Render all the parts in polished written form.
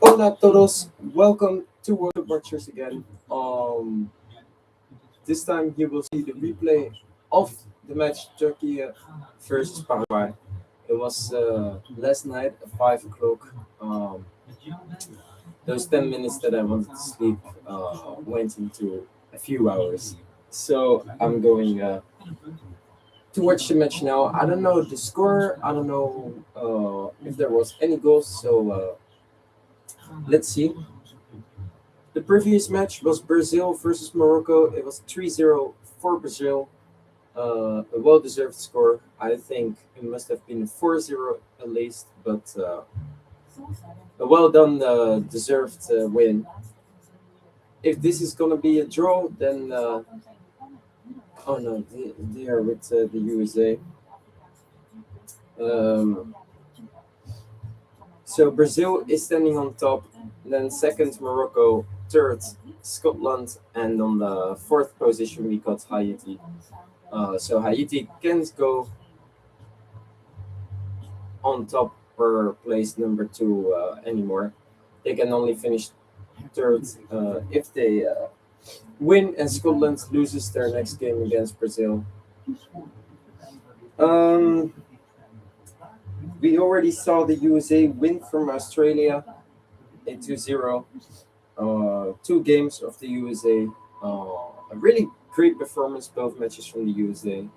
Hola a todos, welcome to World Watchers again. This time you will see the replay of the match Turkey versus Paraguay. It was last night at 5 o'clock. Those 10 minutes that I wanted to sleep went into a few hours. So I'm going to watch the match now. I don't know the score. I don't know if there was any goals. So let's see. The previous match was Brazil versus Morocco. It was 3-0 for Brazil. A well-deserved score. I think it must have been 4-0 at least, but a well-done, deserved win. If this is gonna be a draw, then oh no, they are with the USA. So Brazil is standing on top, then second Morocco, third Scotland, and on the fourth position we got Haiti. So Haiti can't go on top or place number two anymore. They can only finish third if they win and Scotland loses their next game against Brazil. Um, we already saw the USA win from Australia a 2-0. Two games of the USA. A really great performance, both matches from the USA.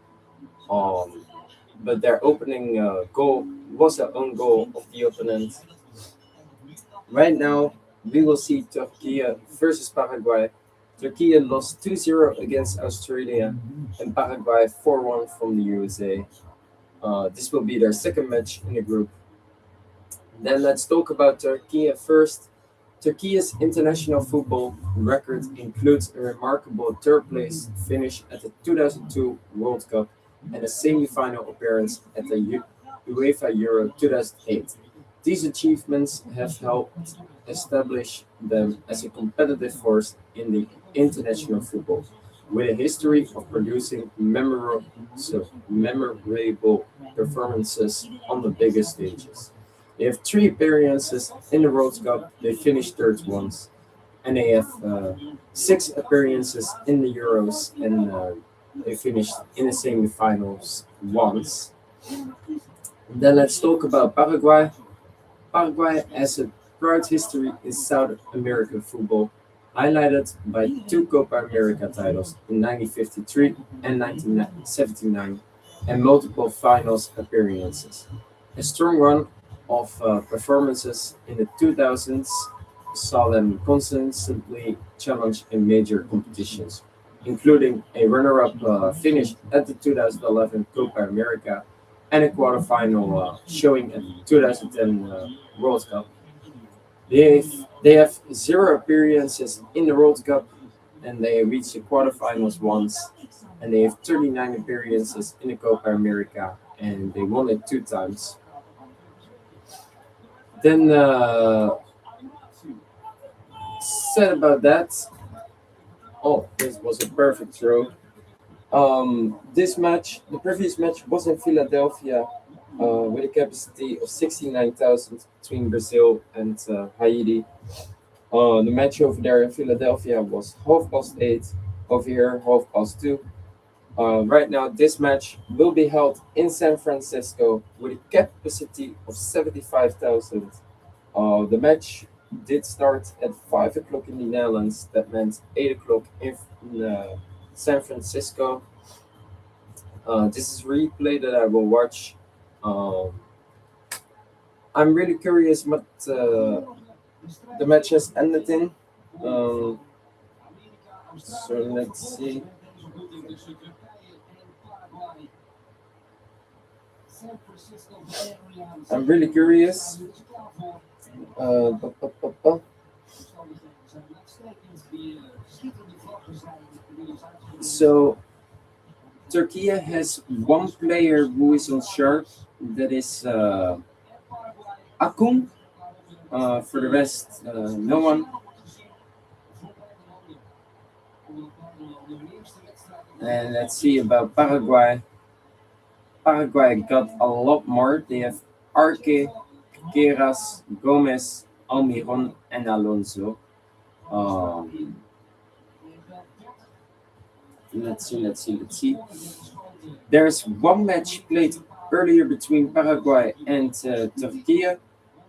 Um, but their opening goal was an own goal of the opponent. Right now, we will see Turkey versus Paraguay. Turkey lost 2-0 against Australia and Paraguay 4-1 from the USA. This will be their second match in the group. Then let's talk about Turkey first. Turkey's international football record includes a remarkable third place finish at the 2002 World Cup and a semi-final appearance at the UEFA Euro 2008. These achievements have helped establish them as a competitive force in the international football, with a history of producing memorable performances on the biggest stages. They have three appearances in the World Cup. They finished third once, and they have six appearances in the Euros, and they finished in the semifinals once. Then let's talk about Paraguay. Paraguay has a proud history in South American football, highlighted by two Copa America titles in 1953 and 1979, and multiple finals appearances. A strong run of performances in the 2000s saw them consistently challenged in major competitions, including a runner-up finish at the 2011 Copa America and a quarterfinal showing at the 2010 World Cup. They have zero appearances in the World Cup, and they reached the quarterfinals once, and they have 39 appearances in the Copa America, and they won it two times. Then said about that. Oh, this was a perfect throw. This match, the previous match, was in Philadelphia with a capacity of 69,000 between Brazil and Haiti. The match over there in Philadelphia was 8:30. Over here, 2:30. Right now, this match will be held in San Francisco with a capacity of 75,000. The match did start at 5 o'clock in the Netherlands. That meant 8 o'clock in San Francisco. This is replay that I will watch. Um, I'm really curious what the match has ended in. Um, so let's see. I'm really curious. Bu- bu- bu- bu. So Turkey has one player who is on sharp. That is Akun. For the rest, no one. And let's see about Paraguay. Paraguay got a lot more. They have Arque, Queiras, Gomez, Almiron, and Alonso. Um, let's see. There's one match played earlier between Paraguay and Turkey,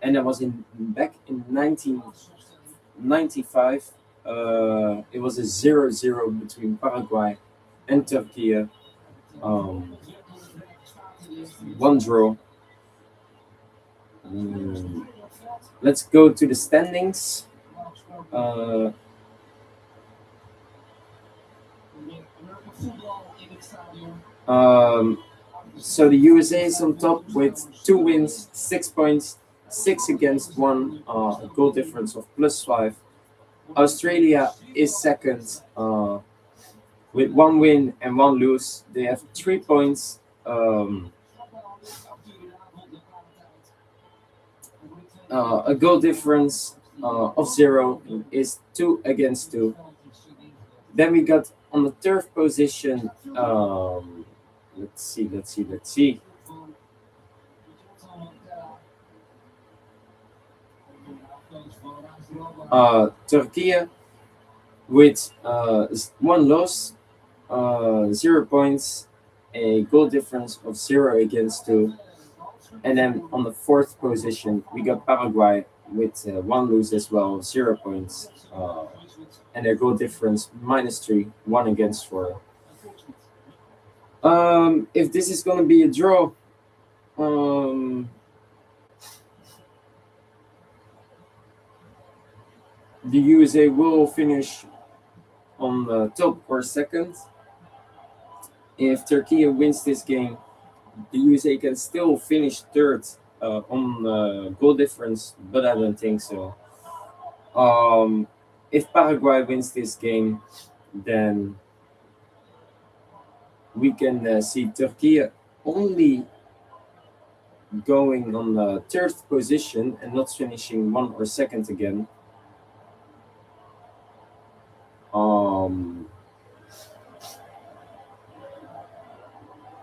and that was back in 1995. It was a 0-0 between Paraguay and Turkey. Um, one draw. Mm, let's go to the standings. Uh, um, so the USA is on top with 2 wins, 6 points, 6 against 1, a goal difference of +5. Australia is second with 1 win and 1 lose. They have 3 points. A goal difference of 0 is 2 against 2. Then we got on the third position. Let's see. Turkey with 1 loss, 0 points, a goal difference of 0 against 2. And then on the fourth position, we got Paraguay with 1 lose as well, 0 points, and their goal difference -3, 1 against 4. If this is going to be a draw, the USA will finish on the top or second. If Turkey wins this game, the USA can still finish third on goal difference, but I don't think so. If Paraguay wins this game, then we can see Turkey only going on the third position and not finishing 1 or 2nd again.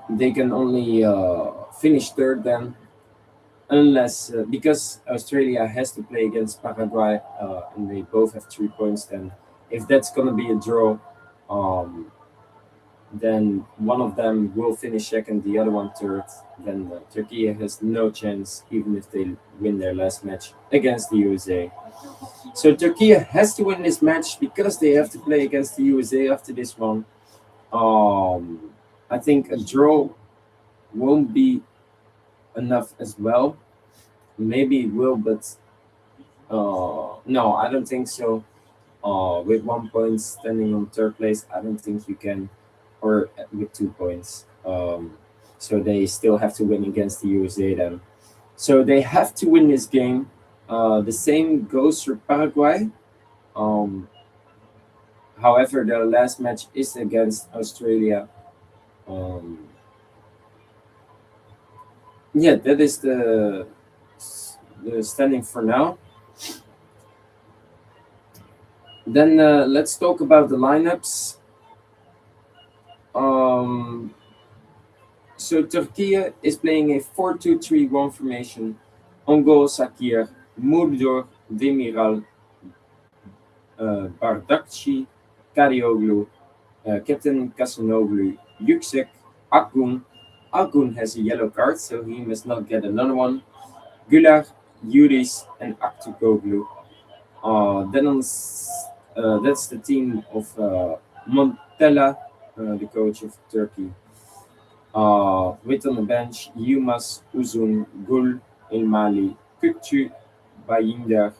They can only finish third then, unless because Australia has to play against Paraguay and they both have 3 points. Then, if that's gonna be a draw, then one of them will finish second, the other one third. Then Turkey has no chance, even if they win their last match against the USA. So Turkey has to win this match because they have to play against the USA after this one. I think a draw won't be enough as well. Maybe it will, but no, I don't think so. With 1 point standing on third place, I don't think you can, or with 2 points. So they still have to win against the USA then. So they have to win this game. The same goes for Paraguay. However, their last match is against Australia. Yeah, that is the standing for now. Then let's talk about the lineups. So Turkey is playing a 4-2-3-1 formation. On goal, Sakir, Murdor, Demiral, Bardakci, Karioglu, Captain Kasanoglu, Yüksek, Akgun. Akgun has a yellow card, so he must not get another one. Güler, Yuris, and Aktukoglu. Then that's the team of Montella, the coach of Turkey. With on the bench, Yilmaz, Uzun, Gul, Ilmali, Kukçu, Bayinder,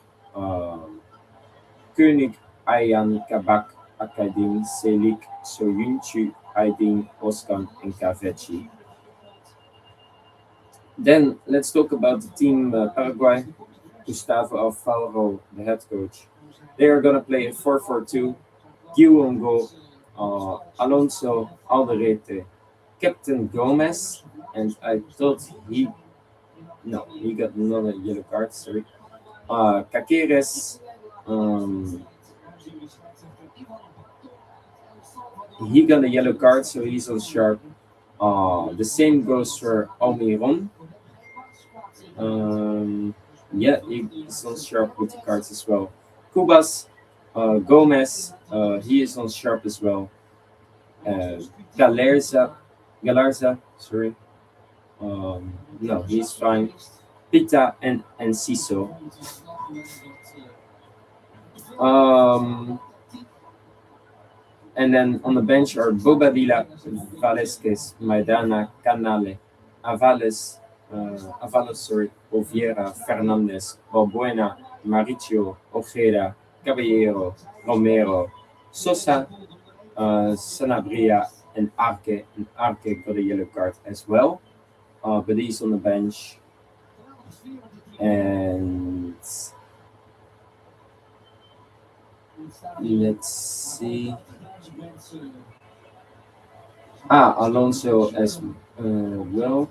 König, Ayhan, Kabak, Akadim, Selik, Soyuncu, Aydin, Oskan, and Kaveci. Then let's talk about the team Paraguay. Gustavo Alfaro, the head coach. They are going to play a 4-4-2. Gil on goal, Alonso, Alderete, Captain Gomez, and I thought he got another yellow card, sorry. Caceres, he got a yellow card, so he's on sharp. The same goes for Almiron. Yeah, he's on sharp with the cards as well. Cubas, Gomez, he is on sharp as well. Uh, Galarza, sorry. No, he's fine. Pita and Siso. Um, and then on the bench are Bobadilla, Valesquez, Maidana, Canale, Avales, Avalos, sorry, Oviera, Fernandez, Balbuena, Maricio, Ojeda, Caballero, Romero, Sosa, Sanabria, and Arke. And Arke got a yellow card as well, but he's on the bench. And let's see. Alonso as well.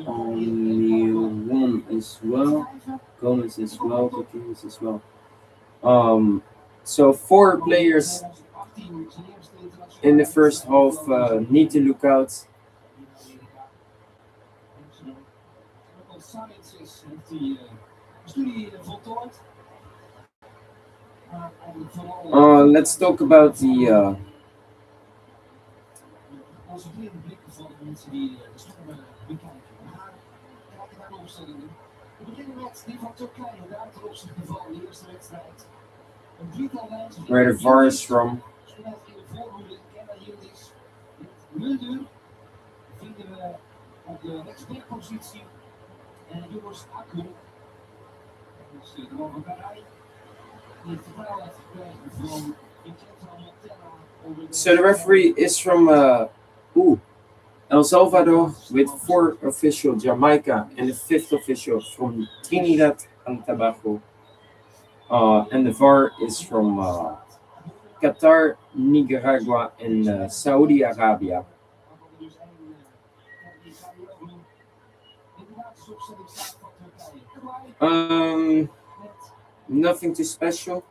Only one as well. Gomez as well. Gutierrez as well. So 4 players in the first half need to look out. Let's talk about the where the VAR is from. So the referee is from El Salvador, with 4 official Jamaica and the 5th official from Trinidad and Tobago. And the VAR is from Qatar, Nicaragua, and Saudi Arabia. Nothing too special.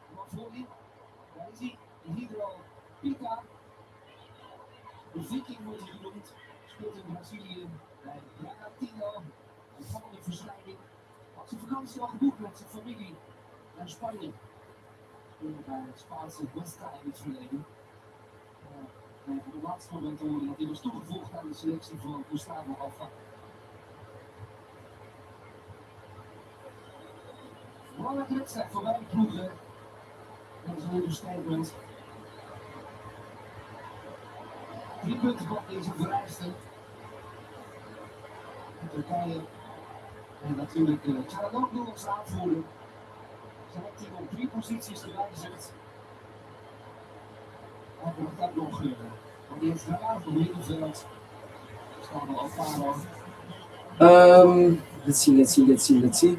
Let's see.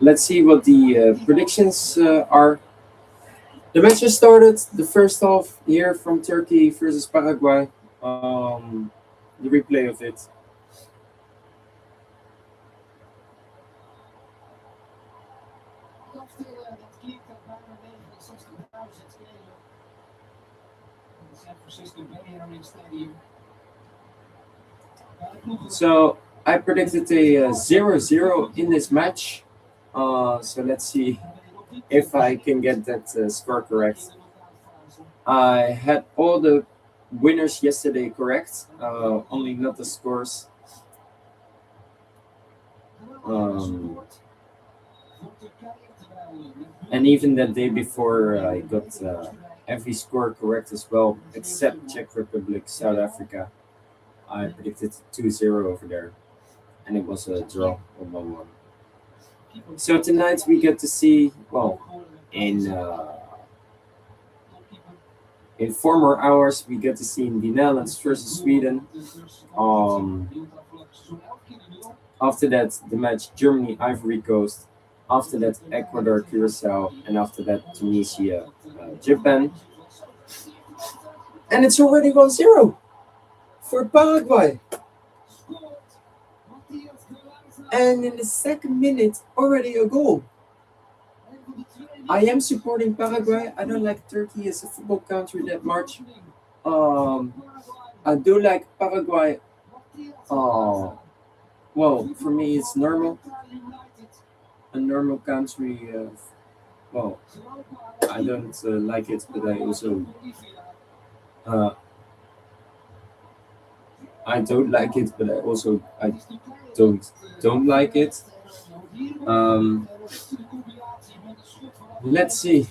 Let's see what the predictions are. The match has started. The first half here from Turkey versus Paraguay. The replay of it. So I predicted a 0-0 in this match. So let's see if I can get that score correct. I had all the winners yesterday correct, only not the scores. And even the day before, I got every score correct as well, except Czech Republic, South Africa. I predicted 2-0 over there, and it was a draw on 1-1. So tonight we get to see, well, in 4 more hours we get to see the Netherlands versus Sweden. After that, the match Germany, Ivory Coast. After that, Ecuador, Curacao, and after that, Tunisia, Japan. And it's already 1-0 for Paraguay. And in the second minute, already a goal. I am supporting Paraguay. I don't like Turkey as a football country that much. I do like Paraguay. Uh, well, for me, it's normal. A normal country. Well, I don't like it, but uh, I don't like it, but I don't like it. Um, let's see.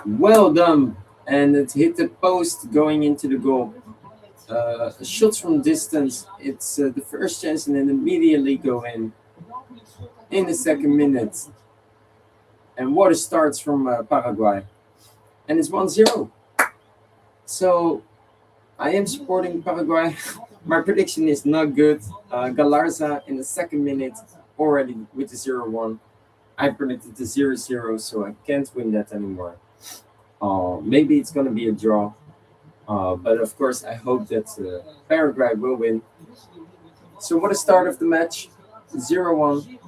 Well done, and it hit the post going into the goal. Shots from distance. It's the first chance, and then immediately go in the second minute. And what a start from Paraguay. And it's 1-0. So I am supporting Paraguay. My prediction is not good. Galarza in the second minute already with the 0-1. I predicted the 0-0, so I can't win that anymore. Maybe it's going to be a draw. But of course, I hope that Paraguay will win. So what a start of the match. 0-1.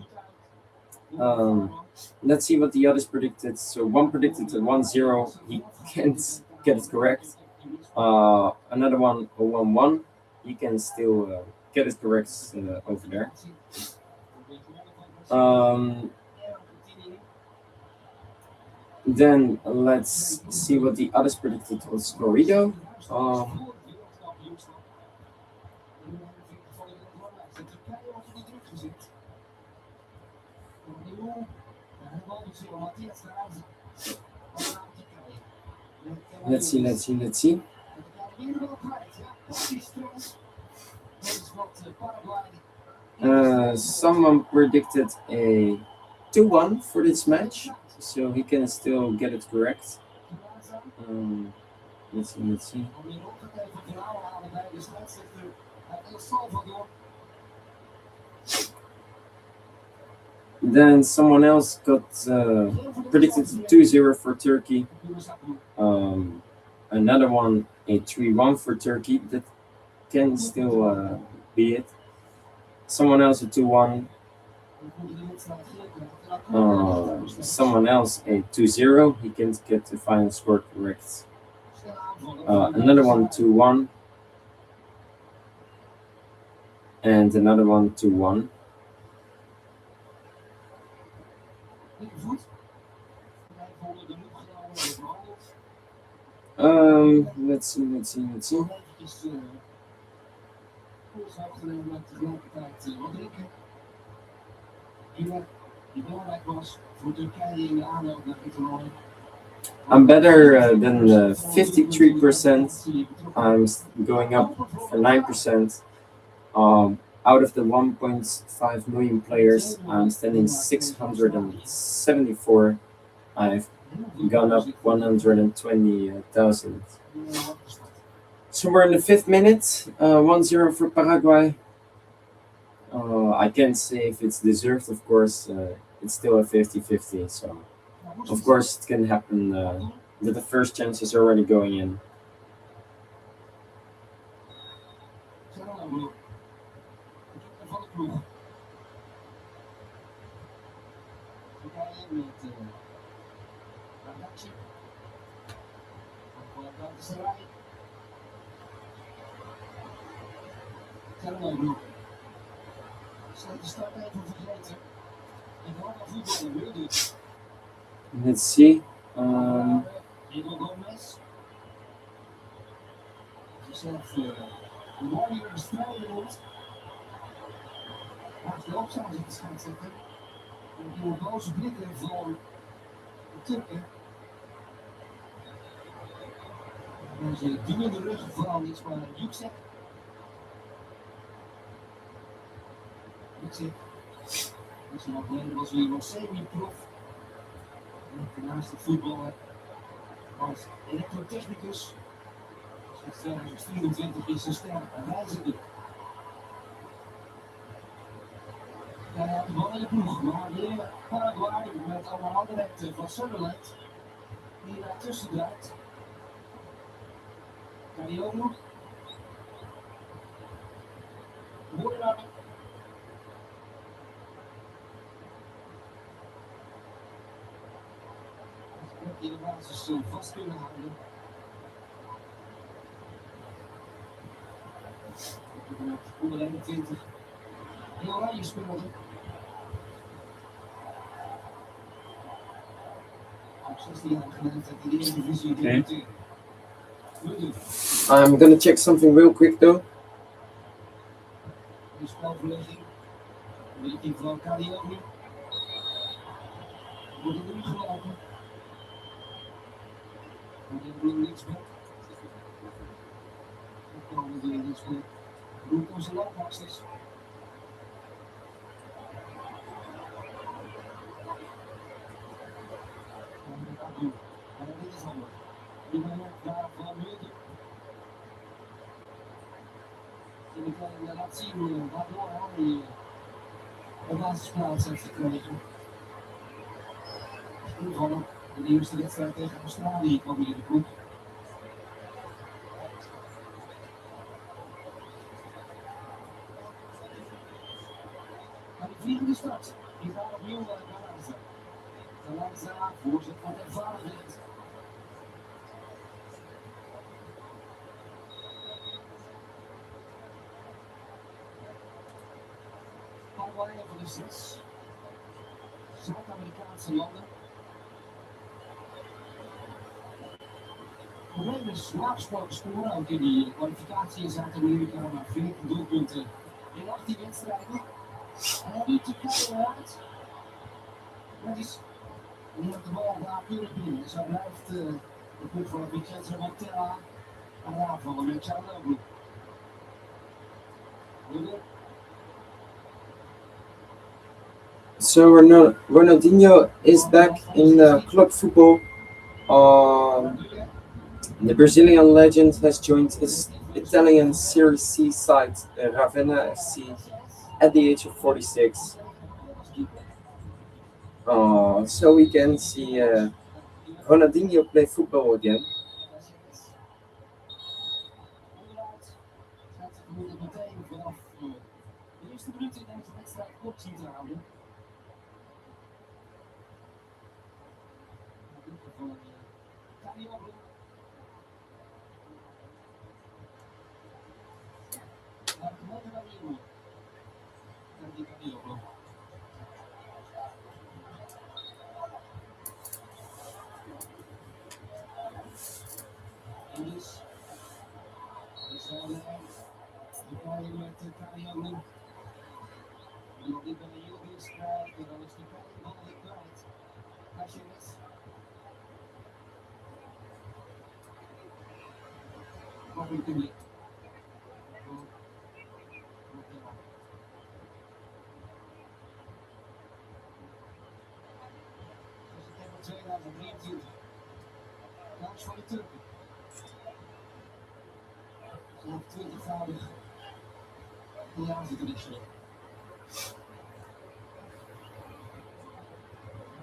Let's see what the others predicted. So one predicted a 1-0. He can't get it correct. Another one a 1-1. He can still get it correct over there. Then let's see what the others predicted was Corrido. Let's see. Someone predicted a 2-1 for this match, so he can still get it correct. Let's see. Then someone else got predicted 2-0 for Turkey. Another one a 3-1 for Turkey. That can still be it. Someone else a 2-1. Someone else a 2-0. He can get the final score correct. Another one 2-1. And another one 2-1. Let's see. I'm better than 53%. I'm going up for 9%. Out of the 1.5 million players, I'm standing 674. I've gone up 120,000. So we're in the 5th minute, 1-0 for Paraguay. I can't say if it's deserved, of course. It's still a 50-50, so of course it can happen that the first chance is already going in. Let's see. Was weer nog semi-prof. Naast het voetballen als elektrotechnicus. Sinds 2024 is een ster reizende. Ja, wel een ploeg, maar weer Paraguay met allemaal handrechten van Sutherland. Die daartussen draait. Cariono Mooi. In de basis vast kunnen houden. Onder 21. In oranje speelde. Op 16 jaar geleden dat hij de eerste divisie debuteerde. I'm gonna check something real quick though. De spelverlegging. Een beetje van Calliope. Wordt er nu gelopen. De blue linksback. Dan komen we weer linksback. Doe onze loopmasters. En dit is handig. Die man daar van Mulder. Die kan laten zien waardoor hij de basisplaats heeft gekregen. Invallen in de eerste wedstrijd tegen Australië kwam hier de ploeg. Maar de vliegende start, die gaat opnieuw naar Galanza. Galanza voorzet van ervarenheid. Paraguay over de 6. Zuid-Amerikaanse landen. Het probleem is laaggesproken scoren, ook in die kwalificatie in Zuid-Amerika, maar 14 doelpunten in 18 wedstrijden. En hij doet Turkije uit. Dat is, en die heeft de bal daar keurig binnen. Zo blijft de ploeg van Vincenzo Montella aan de aanvallen met Charles. So Ronaldinho is back in club football. The Brazilian legend has joined his Italian Serie C side, Ravenna FC, at the age of 46. So we can see Ronaldinho play football again. Kans voor de Turken. Ze heeft 20-voudig de aanzitwissel.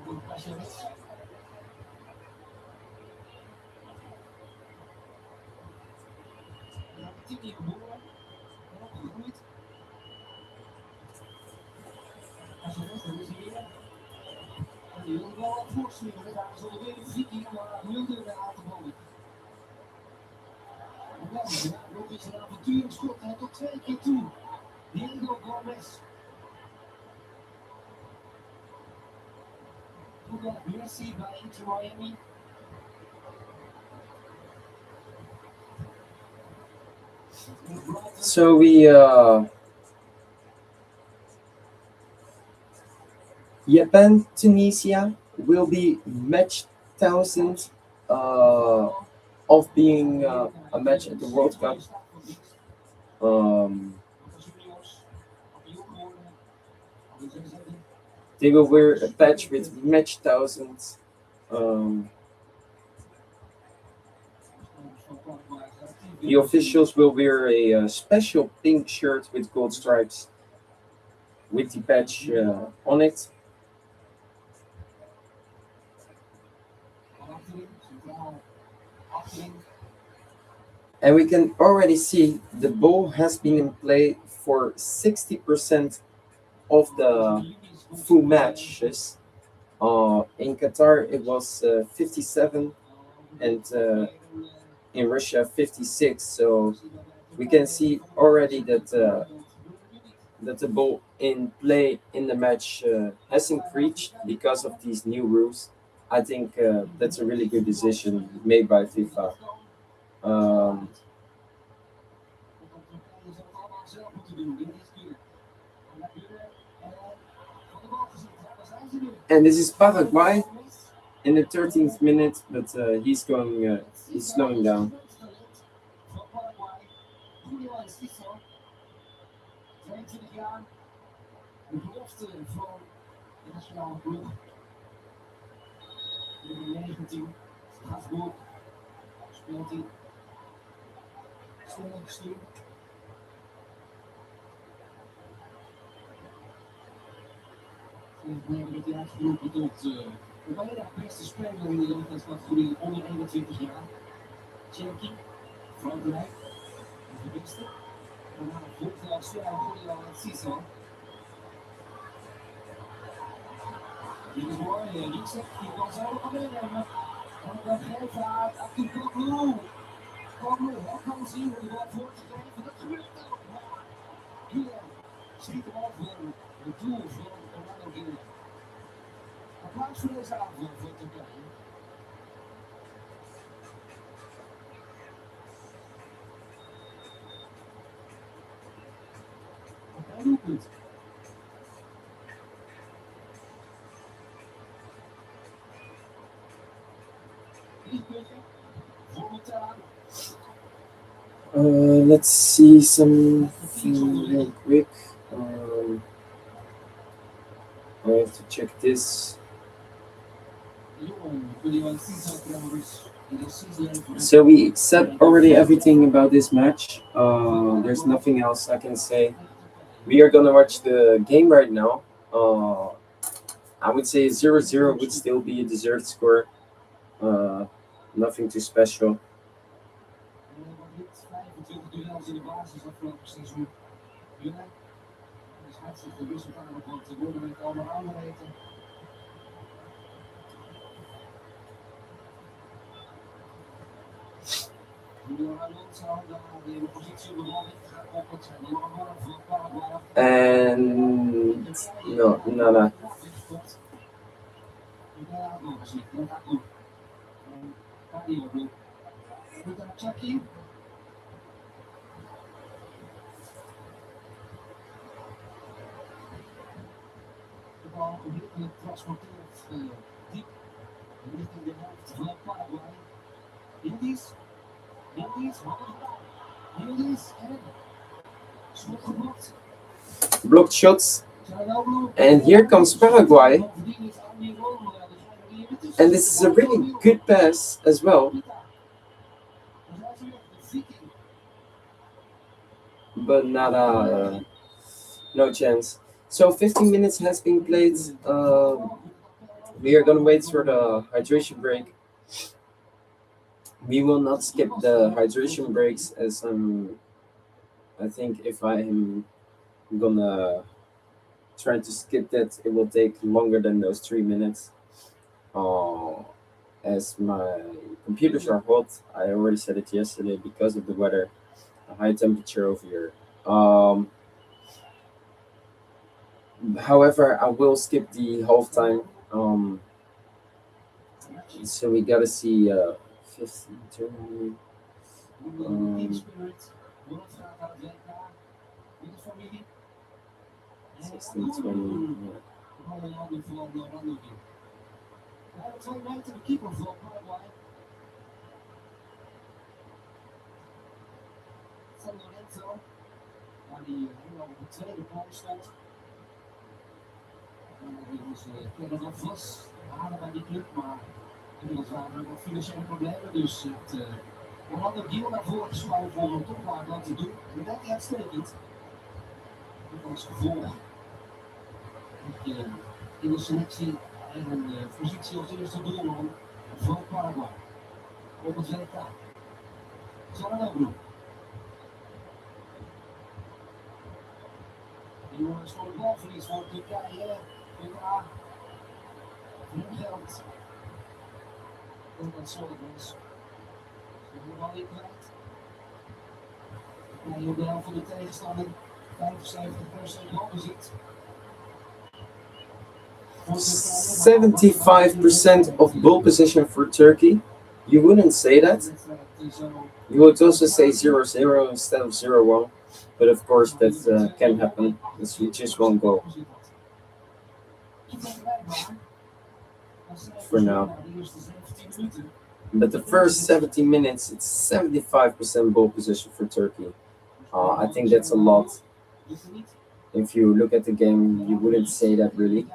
Goed Pasjeris. En dan heeft hij geboren en opgegroeid. Pasjeris, dat is hier. En die wil wel wat voorsturen. Daar zullen weer de Viking, maar Mulder weer aan te vallen. En dan nog eens een avontuurlijk schot en tot 2 keer toe. Diego Gomez. Voetbal Messi bij Inter Miami. So we Japan Tunisia will be match 1000 of being a match at the World Cup. They will wear a patch with match 1000. The officials will wear a special pink shirt with gold stripes with the patch on it. And we can already see the ball has been in play for 60% of the full matches. In Qatar, it was 57, and in Russia, 56. So we can see already that the ball in play in the match has increased because of these new rules. I think that's a really good decision made by FIFA. Um, and this is Paraguay in the 13th minute, but he's slowing down. De belofte van de nationale ploeg. Nummer 19, Strasbourg, speelt hij. Snel gestuurd. Volgens mij wordt hij uitgeroepen tot de bijna beste speler in de leeftijdscategorie onder 21 jaar. Tsjechië, Frankrijk, is de beste. Daarna volgt de Australië Julio Cicero. Dit is mooi, Rietsek, die kan zo nog meenemen. En dan geven uit LukíLuc. Hij kan zien hoe de bal voor te geven. Dat gebeurt ook. Maar Guilherme schiet hem over het doel van Orlando Guilherme. Applaus voor deze aanval voor Turkije. Een doelpunt. Let's see something real quick. I have to check this. So we said already everything about this match. There's nothing else I can say. We are gonna watch the game right now. I would say 0-0 would still be a deserved score. Nothing too special. And no, nada. De bal transporteert diep richting de helft van Paraguay. Indies en schot geblokt. Blocked shots. And here comes Paraguay. And this is a really good pass as well. But nada, no chance. So 15 minutes has been played. We are gonna wait for the hydration break. We will not skip the hydration breaks as I think if I am gonna try to skip that, it will take longer than those 3 minutes. As my computers are hot, I already said it yesterday because of the weather, a high temperature over here. However, I will skip the halftime. So we gotta see 15 Germany. 16, 20. De keeper van Paraguay. San Lorenzo, waar die helemaal op de tweede plaats stond. Die was verder nog vast halen bij die club, maar inmiddels waren er nog financiële problemen. Dus het Orlando Guilherme naar voren geschoven om hem toch maar wat te doen. En dat deed hij uitstekend. Dat was gevolg dat je in de selectie en een positie als eerste doelman van Paraguay op het WK. Zal er ook doen. Jongens, voor de balverlies voor Turkije. WK. Veel geld. En dat zal het was. Ze hebben de bal weer kwijt. Turkije op de helft van de tegenstander. 75% balbezit. 75% of ball possession for Turkey. You wouldn't say that. You would also say 0-0 instead of 0-1. But of course, that can happen. It's just one goal for now. But the first 70 minutes, it's 75% ball possession for Turkey. I think that's a lot. If you look at the game, you wouldn't say that really.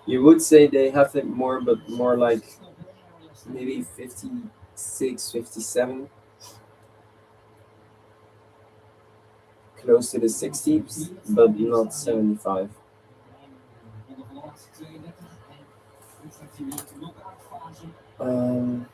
You would say they have it more, but more like maybe 56, 57. Close to the 60s, but not 75. Um,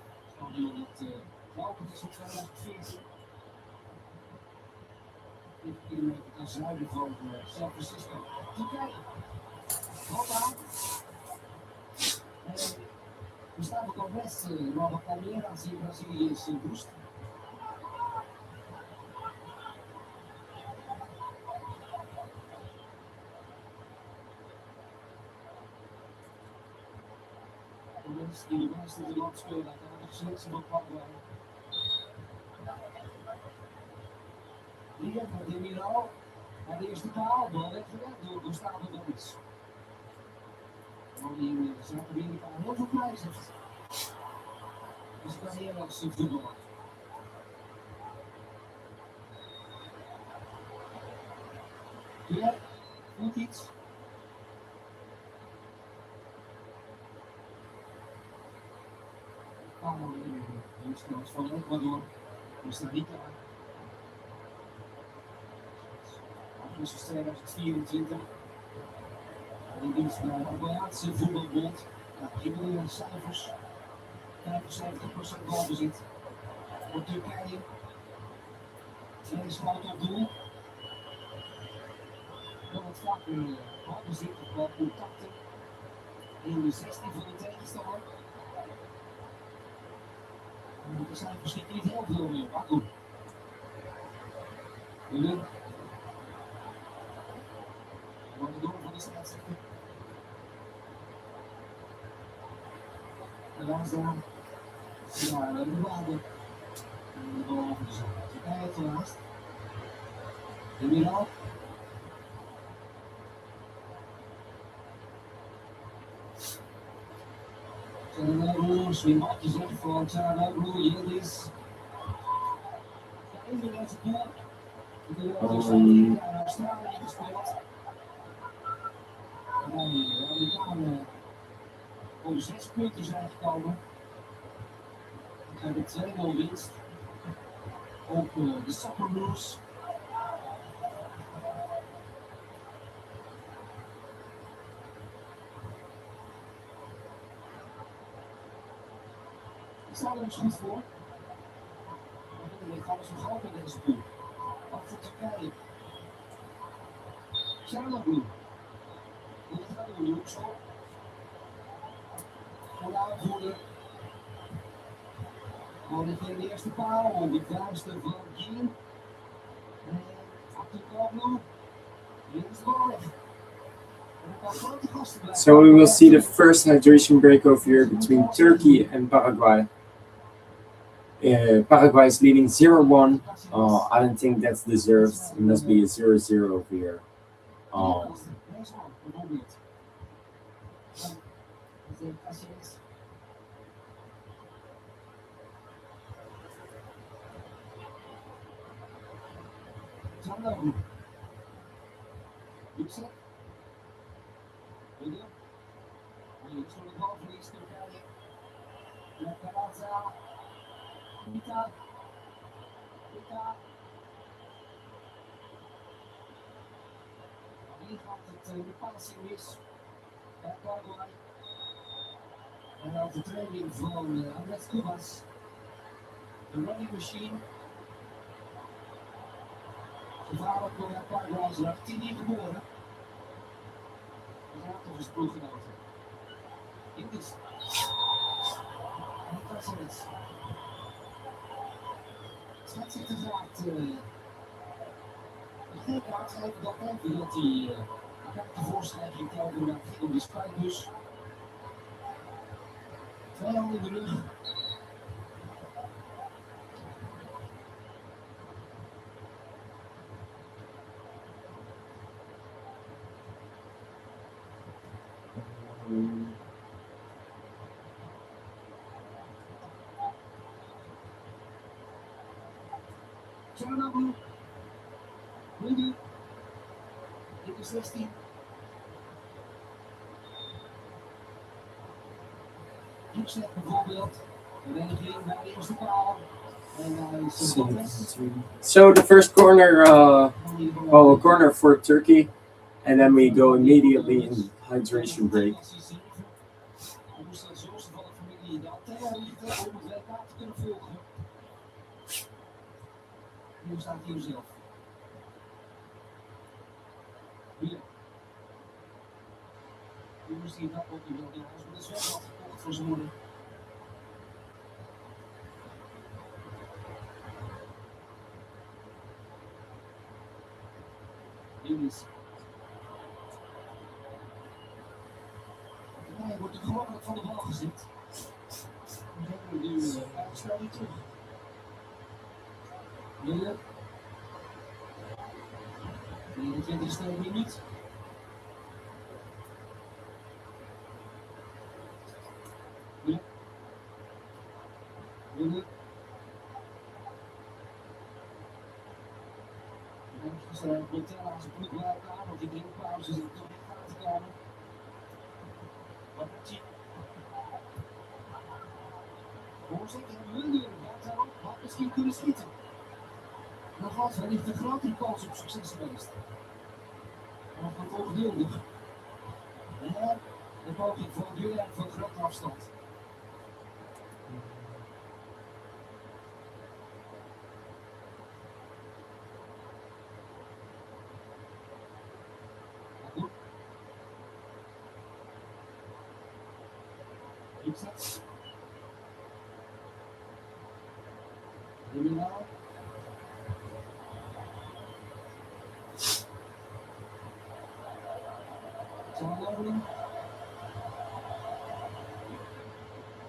We staan ook al best wel wat carrière in Brazilië is boost. De mensen die de meeste in het land spelen, dan hebben de selectie van Paraguay. Hier met de Miro. En de eerste paal, bal weggewerkt door Gustavo Gomes. Die in Zuid-Amerika heel veel prijs heeft. Dus kan heel als voetballer. Hier, goed iets. Paal in het van Ecuador. Costa Rica. Augustus 2024. In dienst van de Paraguayaanse voetbalbond. Kriminele cijfers. 75% balbezit voor Turkije. 2 schoten op doel. Wel wat vaker balbezit of wel contacten. In de 16 van de tegenstander. Er zijn misschien niet heel veel meer. Maar goed. Wordt door van de scheidsrechter. En dan staan de waarde. En de bal over de zon. Turkije te laatst. De Miro. Zanoglu, Slimakje zegt van Zanoglu, Yildiz. Even deze bal. De Australië gespeeld. En dan de Amerikanen om 6 punten zijn gekomen. We hebben 2-0 winst op de Socceroos. Ik sta er dus goed voor. Ik ga dus nog groot in deze pool. Ook voor Turkije. Zanoglu. Dit gaat door de hoekschop. Voor de aanvoerder. Gewoon in de eerste paal, op de vuisten van Kien. En Abdelkader. Dit is de bal weg. So we will see the first hydration break over here between Turkey and Paraguay. Paraguay is leading 0-1. I don't think that's deserved. It must be a 0-0 over here. Hier gaat het de passing mis bij Paraguay. En dan de training van Andrés Cubas. The running machine. Gevaarlijk Paraguay is er 10 in geboren. Dat raakt nog eens ploeggenoten. In dit. En dat is het. Het zit inderdaad. Geen kaart geven dat ook dat hij de voorstelling ging telkens naar ging om die spuitbus. 2 handen in de rug. Tjernobyl. Rudy. Dit is 16. Gipset bijvoorbeeld. De reagering bij de eerste paal. En hij is So the first corner, a corner for Turkey, and then we go immediately in hydration break. We moesten zoals van de familie de Altea richten om het WK te kunnen volgen. Nu staat hij zelf. Hier. Nu moest hij dat ook niet doen. Hij is met een zwembad gekocht voor zijn moeder. Jongens. Hij wordt er gemakkelijk van de bal gezet. Nu snel weer terug. Willem. 29e minuut. Willem. Gisteren Botella aan zijn ploeg bij elkaar, want die drinkpauze zit toch niet aan te komen. Wat voorzitter Mulder gaat daarop, had misschien kunnen schieten. Nog was wellicht een grotere kans op succes geweest. Maar nog wat ongeduldig. En de poging voor een duel van grote afstand. Gipset. Criminal. Tjernobyl.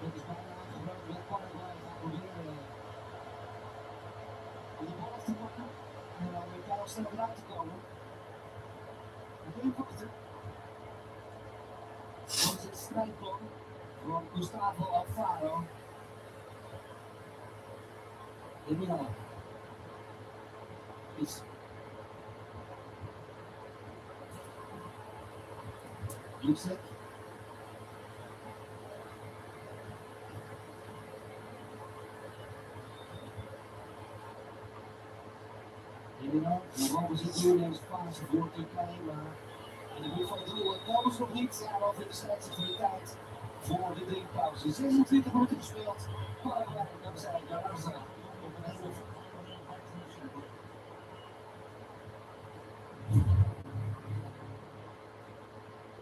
Dit is bijna aangebroken met Paraguay. Gaan proberen de bal af te pakken. En dan weer Paul snel eruit te komen. Geen wachten. Dat is het strijdplan van Gustavo Alfaro. Criminal. Is. Gipset. Criminal. De bal zit nu in deze fase voor Turkije, maar in de buurt van het doel komen ze nog niet. En dan vindt de scheidsrechter de tijd voor de drinkpauze. 26 minuten gespeeld. Paraguay, dat zei Garazza. Op een hele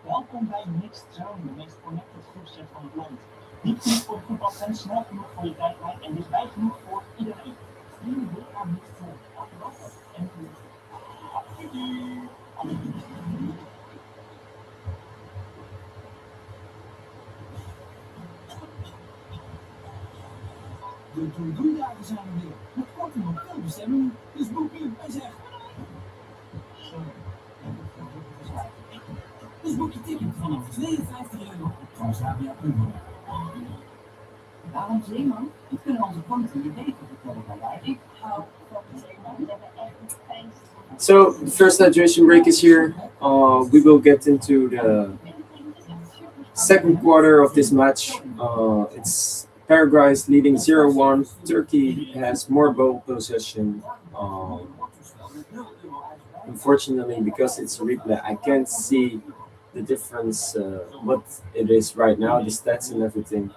Welkom bij Mixed Zone, de meest connected groepset van het land. Niet genoeg voor de voetbalfans, snel genoeg voor je tijdlijn en dichtbij genoeg voor iedereen. Stream dit aan Mixed Zone. Elke dag en de doeldoeldagen zijn er weer. Met korting op veel bestemmingen. Dus boek nu en zeg. Dus boek je ticket vanaf €52 op transavia.nl. Waarom Zeeman? Dat kunnen onze klanten je beter vertellen dan wij. Ik hou van Zeeman, we hebben echt een fijn. So the first hydration break is here. We will get into the second quarter of this match. It's Paraguay is leading 0-1. Turkey has more ball possession. Unfortunately, because it's a replay, I can't see the difference, what it is right now, the stats and everything.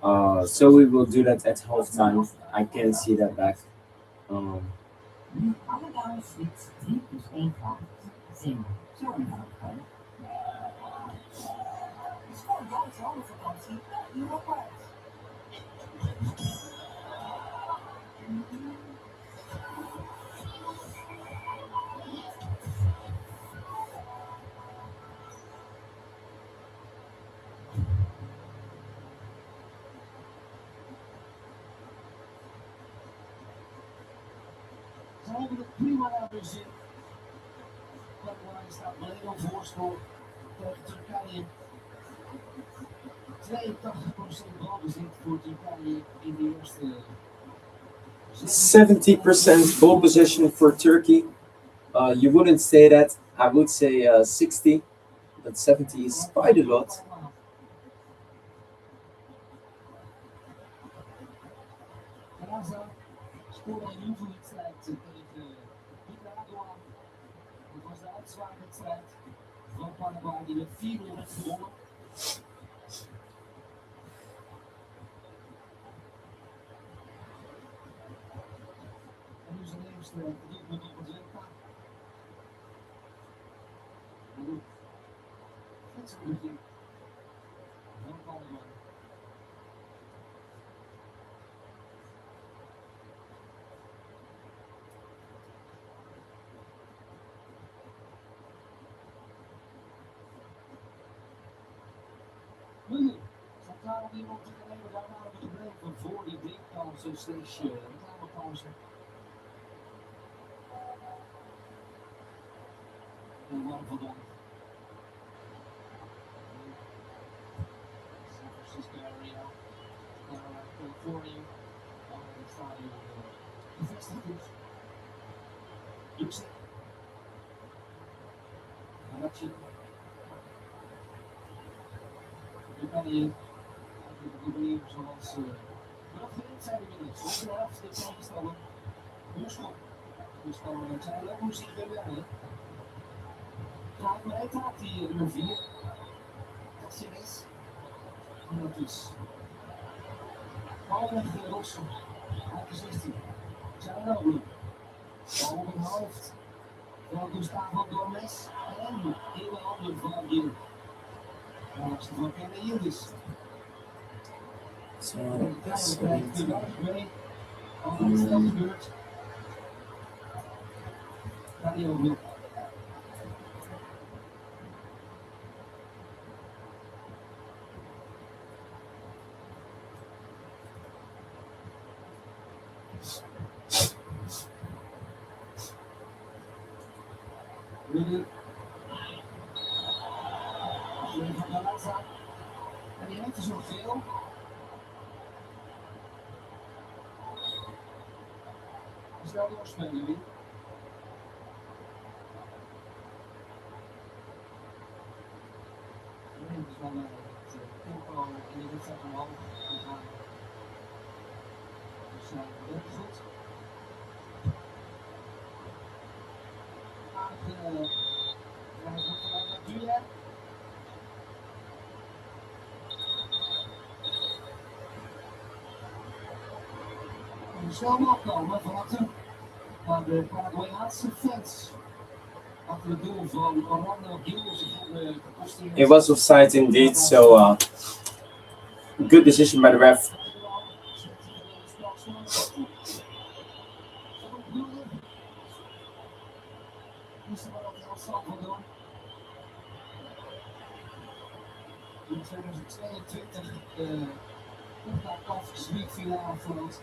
So we will do that at halftime. I can see that back. Um, Nu allebei flits 3 plus 1 vraag. Zin. Zo eenvoudig. Het is gewoon jouw zomervakantie. Europa. Ze hebben het prima naar hun zin. Paraguay staat alleen op voorsprong tegen Turkije. 82% balbezit voor Turkije in de eerste 70% ball possession for Turkey. You wouldn't say that. I would say 60, but 70 is quite a lot. Gaza scoorde een oefenwedstrijd tegen Nicaragua. Dat was de uitzwaaiwedstrijd van Paraguay die met 4-0 werd gewonnen. En nu zijn eerste doelpunt op het WK. En nu het begin van Paraguay. Nu staat klaar om iemand te nemen. Daar waren we gebleven voor die drinkpauze slash reclamepauze. En warm vandaag. San Francisco area, California. Daar sta je gevestigd is. Luxe. Ratje. Dan kan je proberen zoals bedacht zijn inmiddels. Op de helft de tegenstander. Boerschop. Dus dan zijn we ook muziek bij wel. Gaat maar hij taakt die nummer 4. Dat is. En dat is. Bal weg de Rossen. Uit de 16. Zijn we wel. Bal op een hoofd. Dan Gustavo Gomez. En in de handen van Gil. Als het van Kenne Yildiz. So, Krijgen krijgt de weg mee. Al is dat gebeurd. Radio Luk. Nu. Van Galazza. En die heeft er zoveel. Snel doorspelen weer. Het is wel het tempo in de wedstrijd omhoog gegaan. Dus dat is goed. Aardig wat doe je? Snel opkomen van achter naar de Paraguayaanse fans. Achter het doel van Orlando Gil. it was offside indeed, so good decision by the ref. In 2022 kickoff finale voor ons.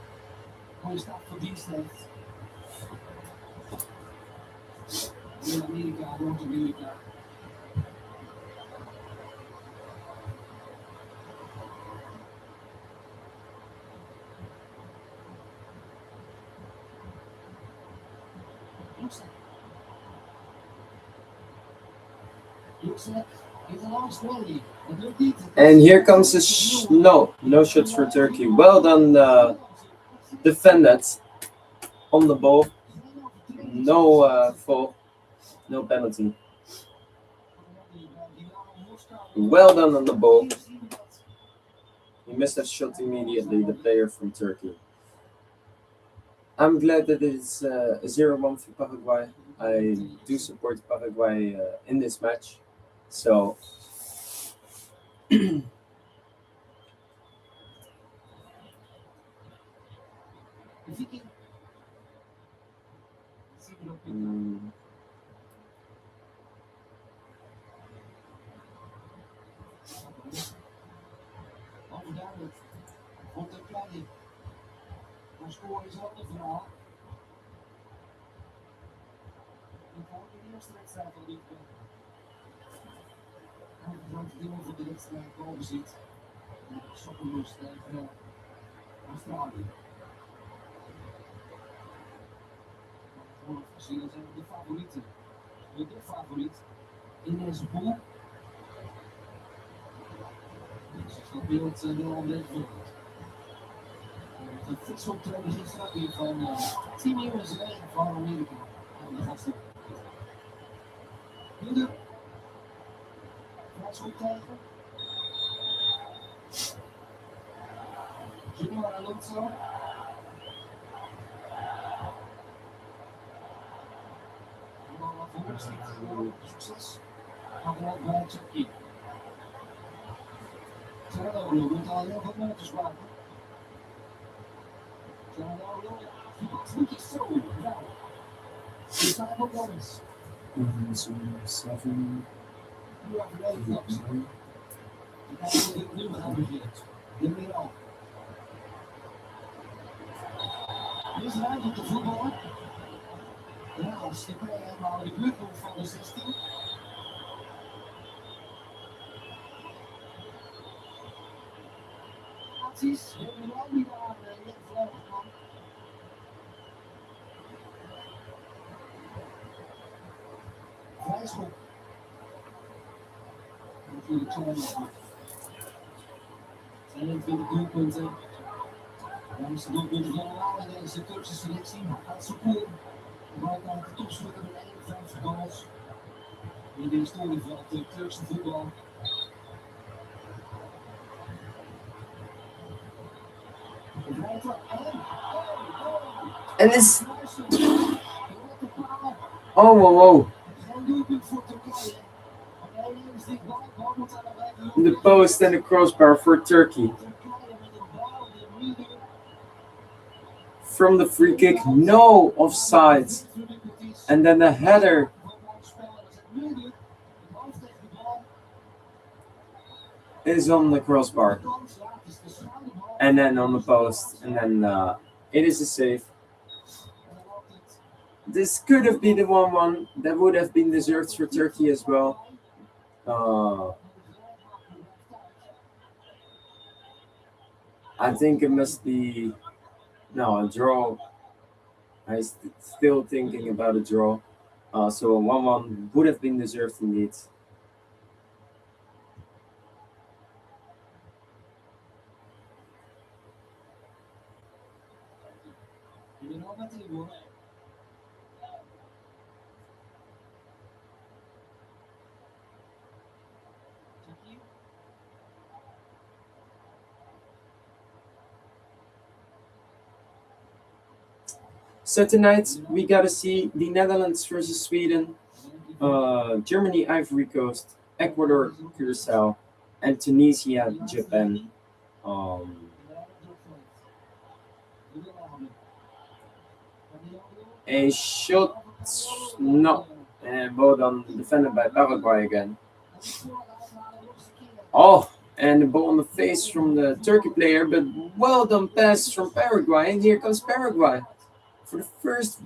Mooie stap voor dienst heeft. In Amerika, Noord-Amerika. And here comes the no shots for Turkey. Well done, defended on the ball. No foul, no penalty. Well done on the ball. He must have shot immediately, the player from Turkey. I'm glad that it's 0-1 for Paraguay. I do support Paraguay in this match. So, Viking. Zien we ook niet. mm, Overduidelijk. Wordt een kleine. Maar scoren is ook een verhaal. Ik hoor de eerste wedstrijd al niet. Een groot deel van de wedstrijd balbezit. Sokkenlust tegen Australië. Gewoon gezien zijn de favorieten. De favoriet in deze pool. Dus dat beeld wel een beetje veranderd. De fietsoptreden gisteren weer van Team USA van Amerika. En de gasten. Moeder. Frans goed tegen. Junior Alonso. Succes. Maar wel bij het circuit. Fernando moet al heel veel meters maken. Fernando, voetjes zo. Ja. Die staan ook wel eens. 7. Nu afgeleden klaps. Die gaan we nu gaan beginnen. De Miral. Dit is ruimte te voetballen. Ja, als de play helemaal in de buurt komt van de 16. Acties, we hebben wel niet aan de vlag van. Vrijschop. Natuurlijk zo mogelijk. 22 doelpunten. Dan is de doelpunten van de deze Turkse selectie. Gaat zo cool. Balkan de topschutter met 51 goals. In de historie van het Turkse voetbal. En is. Oh, wow, wow. The post and the crossbar for Turkey. From the free kick, no offside. And then the header. Is on the crossbar. And then on the post. And then it is a save. This could have been the 1-1. That would have been deserved for Turkey as well. I think it must be a draw. I'm still thinking about a draw. So a 1-1 would have been deserved indeed. So tonight we gotta see the Netherlands versus Sweden, Germany, Ivory Coast, Ecuador, Curacao, and Tunisia, Japan. A shot, no, and well done, defended by Paraguay again. Oh, and the ball on the face from the Turkey player, but well done pass from Paraguay, and here comes Paraguay. For the first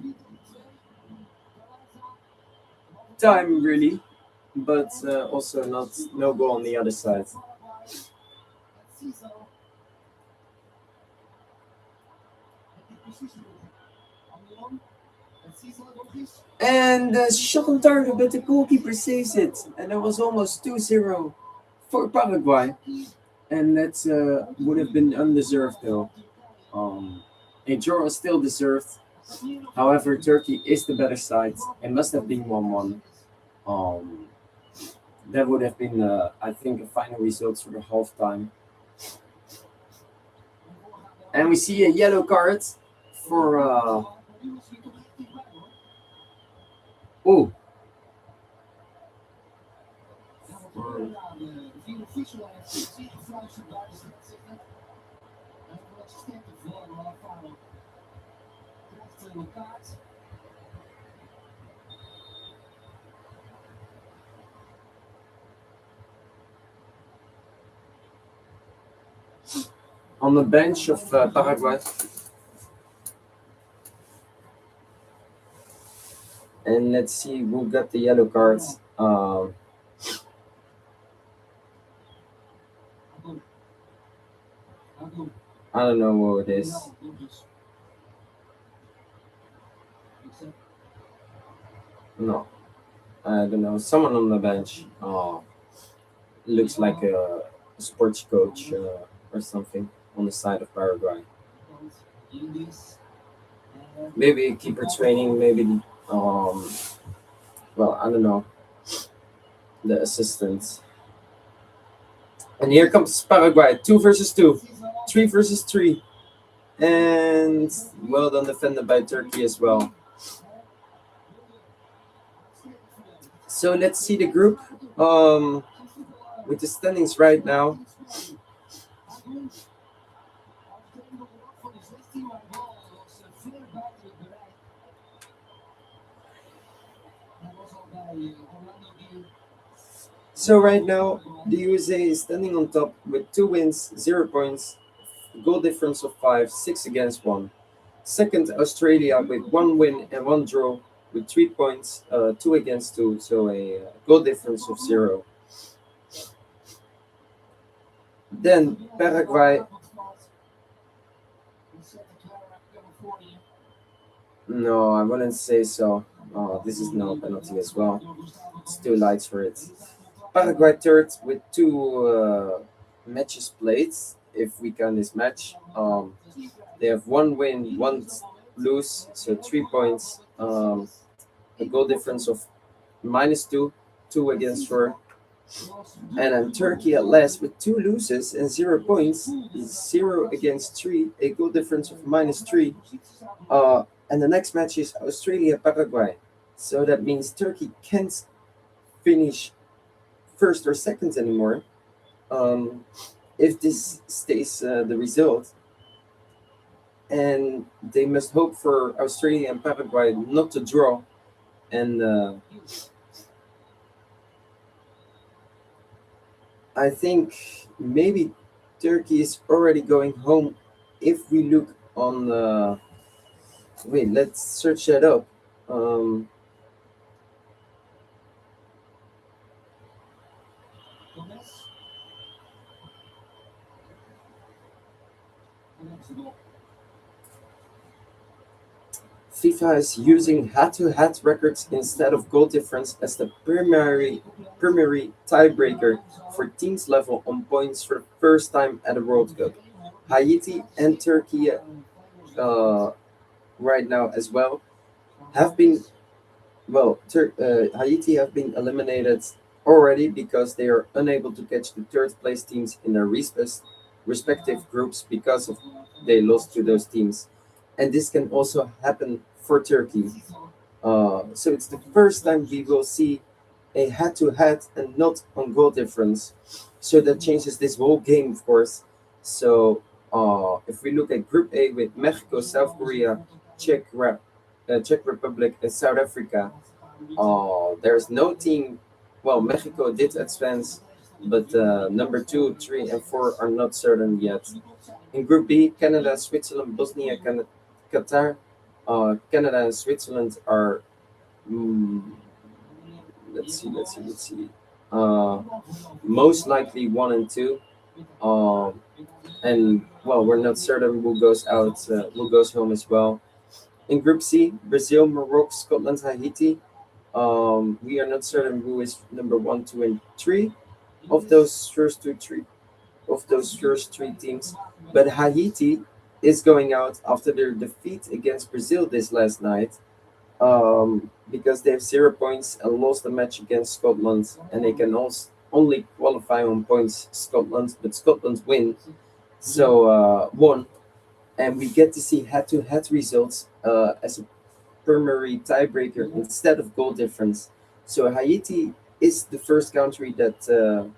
time, really, but also no goal on the other side. And shot on target, but the goalkeeper saves it, and that was almost 2-0 for Paraguay, and that would have been undeserved though. A draw is still deserved. However, Turkey is the better side. It must have been 1-1. That would have been, I think, a final result for the halftime. And we see a yellow card for oh Ja, wat er aan de vierde Vissel heeft zich gefluisterd bij de scheidsrechter. Hij heeft wel sterkte voor, maar Faro krijgt een kaart. on the bench of Paraguay. And let's see who got the yellow cards. I don't know who it is. No, I don't know. Someone on the bench. Looks like a sports coach or something on the side of Paraguay. Maybe keeper training. Maybe well, I don't know. The assistants. And here comes Paraguay. 2 versus 2. 3 versus 3. And well done defended by Turkey as well. So let's see the group with the standings right now. So right now, the USA is standing on top with 2 wins, 0 points, goal difference of 5, 6 against 1. Second, Australia with 1 win and 1 draw with 3 points, 2 against 2, so a goal difference of 0. Then Paraguay. No, I wouldn't say so. This is no penalty as well. It's too light for it. Paraguay third with 2 matches played, if we count this match. They have 1 win, 1 lose, so 3 points. A goal difference of -2, 2 against 4. And then Turkey at last with 2 losses and 0 points, 0 against 3, a goal difference of -3. And the next match is Australia Paraguay. So that means Turkey can't finish first or second anymore. If this stays the result. And they must hope for Australia and Paraguay not to draw. And I think maybe Turkey is already going home if we look on the. Wait, let's search that up. FIFA is using head-to-head records instead of goal difference as the primary tiebreaker for teams level on points for the first time at a World Cup. Haiti and Turkey right now as well have been Haiti have been eliminated already because they are unable to catch the third place teams in their respective groups because of they lost to those teams, and this can also happen for Turkey. So it's the first time we will see a head-to-head and not on goal difference. So that changes this whole game, of course. So if we look at Group A with Mexico, South Korea, Czech Republic, and South Africa, there's no team. Well, Mexico did advance, but number 2, 3, and 4 are not certain yet. In Group B, Canada, Switzerland, Bosnia, Qatar. Canada and Switzerland are. Let's see. Most likely 1 and 2. And well, we're not certain who goes out, who goes home as well. In Group C, Brazil, Morocco, Scotland, Haiti. We are not certain who is number 1, 2, and 3 of those first three teams. But Haiti is going out after their defeat against Brazil this last night, because they have 0 points and lost the match against Scotland, and they can also only qualify on points Scotland, but Scotland win. So won. and we get to see head-to-head results as a primary tiebreaker instead of goal difference. So Haiti is the first country that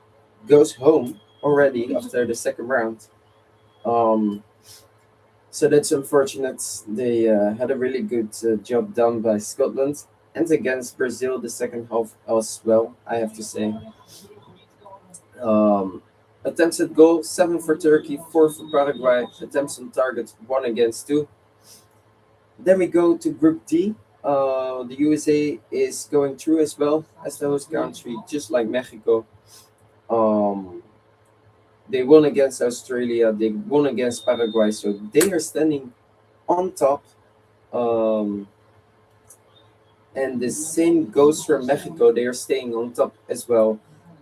goes home already after the second round. Um, so that's unfortunate. They had a really good job done by Scotland and against Brazil the second half as well, I have to say. Um, Attempts at goal, 7 for Turkey, 4 for Paraguay. Attempts on target, 1 against 2. Then we go to Group D. The USA is going through as well as the host country, just like Mexico. Um, they won against Australia, they won against Paraguay, so they are standing on top. Um, and the same goes for Mexico, they are staying on top as well.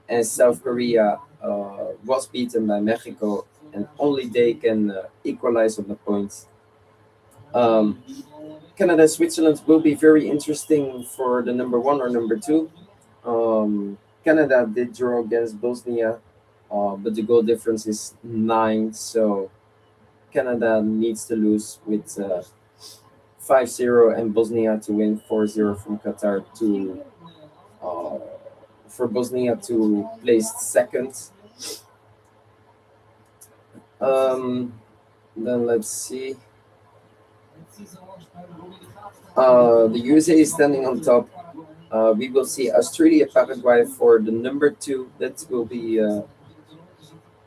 And South Korea was beaten by Mexico, and only they can equalize on the points. Um, Canada Switzerland will be very interesting for the number one or number two. Canada did draw against Bosnia, but the goal difference is 9, so Canada needs to lose with 5-0 and Bosnia to win 4-0 from Qatar to uh, for Bosnia to place second. Um, then let's see. The USA is standing on top. We will see Australia, Paraguay for the number 2. That will be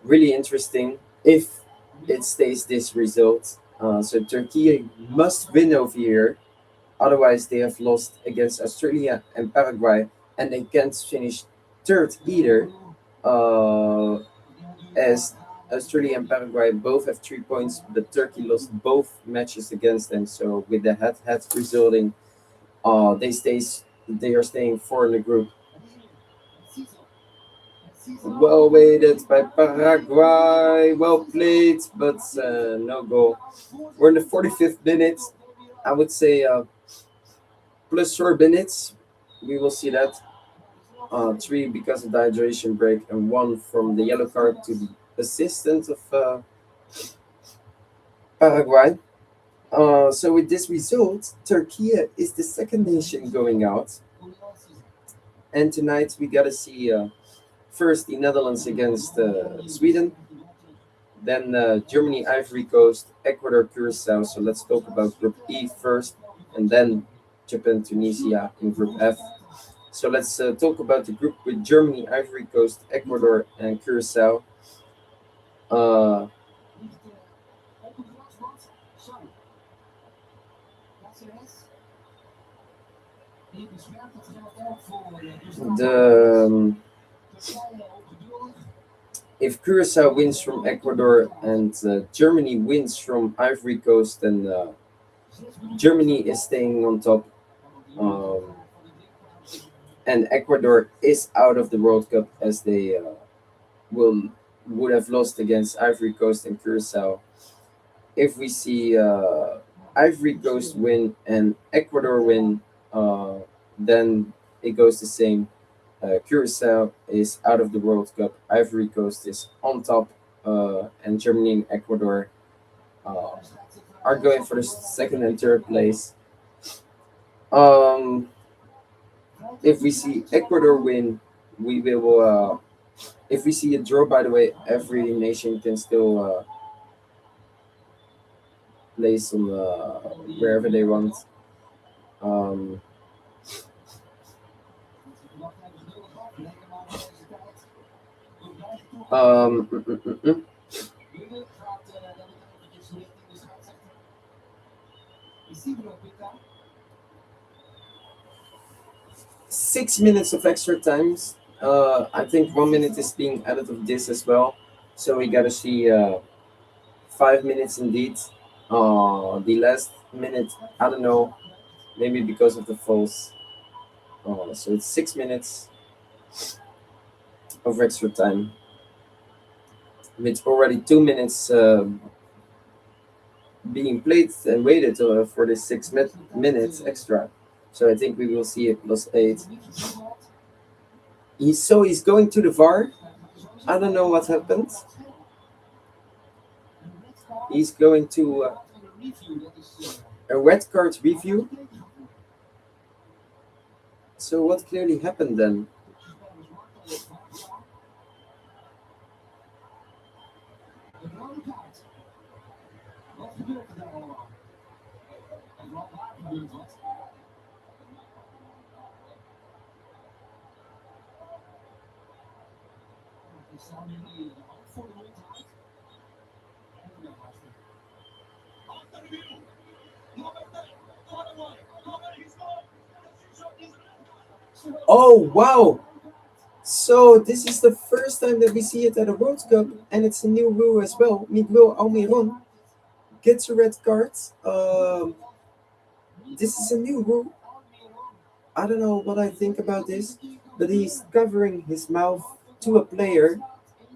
really interesting if it stays this result. So Turkey must win over here. Otherwise, they have lost against Australia and Paraguay, and they can't finish third either. As Australia and Paraguay both have 3 points, but Turkey lost both matches against them. So with the head-head resulting, they are staying 4 in the group. Well waited by Paraguay, well played, but no goal. We're in the 45th minute. I would say plus 4 minutes. We will see that. 3 because of the hydration break, and 1 from the yellow card to the assistant of Paraguay. So with this result, Turkey is the second nation going out. And tonight we gotta see first the Netherlands against Sweden, then Germany, Ivory Coast, Ecuador, Curacao. So let's talk about Group E first, and then Japan, Tunisia in Group F. So let's talk about the group with Germany, Ivory Coast, Ecuador, and Curacao. Uh, the If Curacao wins from Ecuador and Germany wins from Ivory Coast, then Germany is staying on top. Um, and Ecuador is out of the World Cup as they will would have lost against Ivory Coast and Curacao. If we see Ivory Coast win and Ecuador win, then it goes the same. Curacao is out of the World Cup. Ivory Coast is on top, and Germany and Ecuador uh, are going for the second and third place. Um, if we see Ecuador win, we will. If we see a draw, by the way, every nation can still place on wherever they want. Um, um, mm, mm, mm, mm. 6 minutes of extra times. I think 1 minute is being added of this as well. So we gotta see 5 minutes indeed. The last minute, I don't know, maybe because of the falls. So it's 6 minutes of extra time. With already 2 minutes being played and waited for the 6 minutes extra. So I think we will see a +8. He's going to the VAR. I don't know what happened. He's going to review, dat is A red card review. tegengevoerd. So what clearly happened then? Spelers maakt al vaak gedaan. Een rode kaart. Wat gebeurt er daar allemaal? En vooral waar gebeurt wat? Er staan nu de hand voor de mond uit. En dan luister. Achter de wiel. Nummer 10. Paraguay. Nummer is gone. Oh wow! So this is the first time that we see it at a World Cup, and it's a new rule as well. Miguel Almiron gets a red card. This is a new rule. I don't know what I think about this, but he's covering his mouth to a player,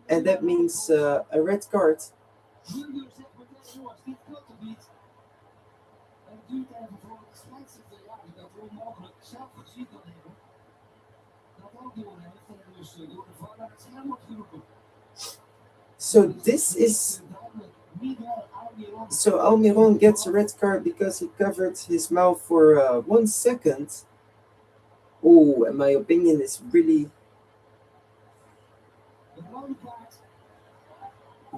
and that means a red card. Junior zegt meteen, jongens, dit klopt toch niet? En het duurt even voor de scheidsrechter, ja, die dat onmogelijk zelf gezien kan hebben. Dat ook doorheeft en dus door de VAR naar het scherm wordt geroepen. So this is so Almiron gets a red card because he covered his mouth for 1 second. Oh, and my opinion is really. De rode kaart,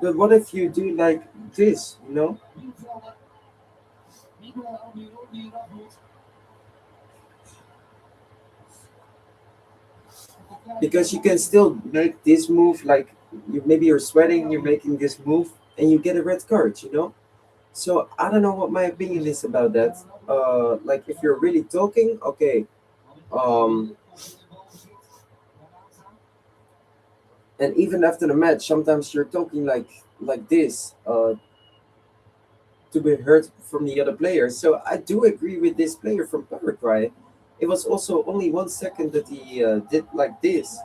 But what if you do like this, you know? Nieuwvelder. Miguel Almiron die eraf moet. Because you can still make this move, like maybe you're sweating, you're making this move, and you get a red card, you know? So I don't know what my opinion is about that. Like if you're really talking, okay. And even after the match, sometimes you're talking like this to be heard from the other player. So I do agree with this player from Paraguay. It was also only 1 second that he did like this.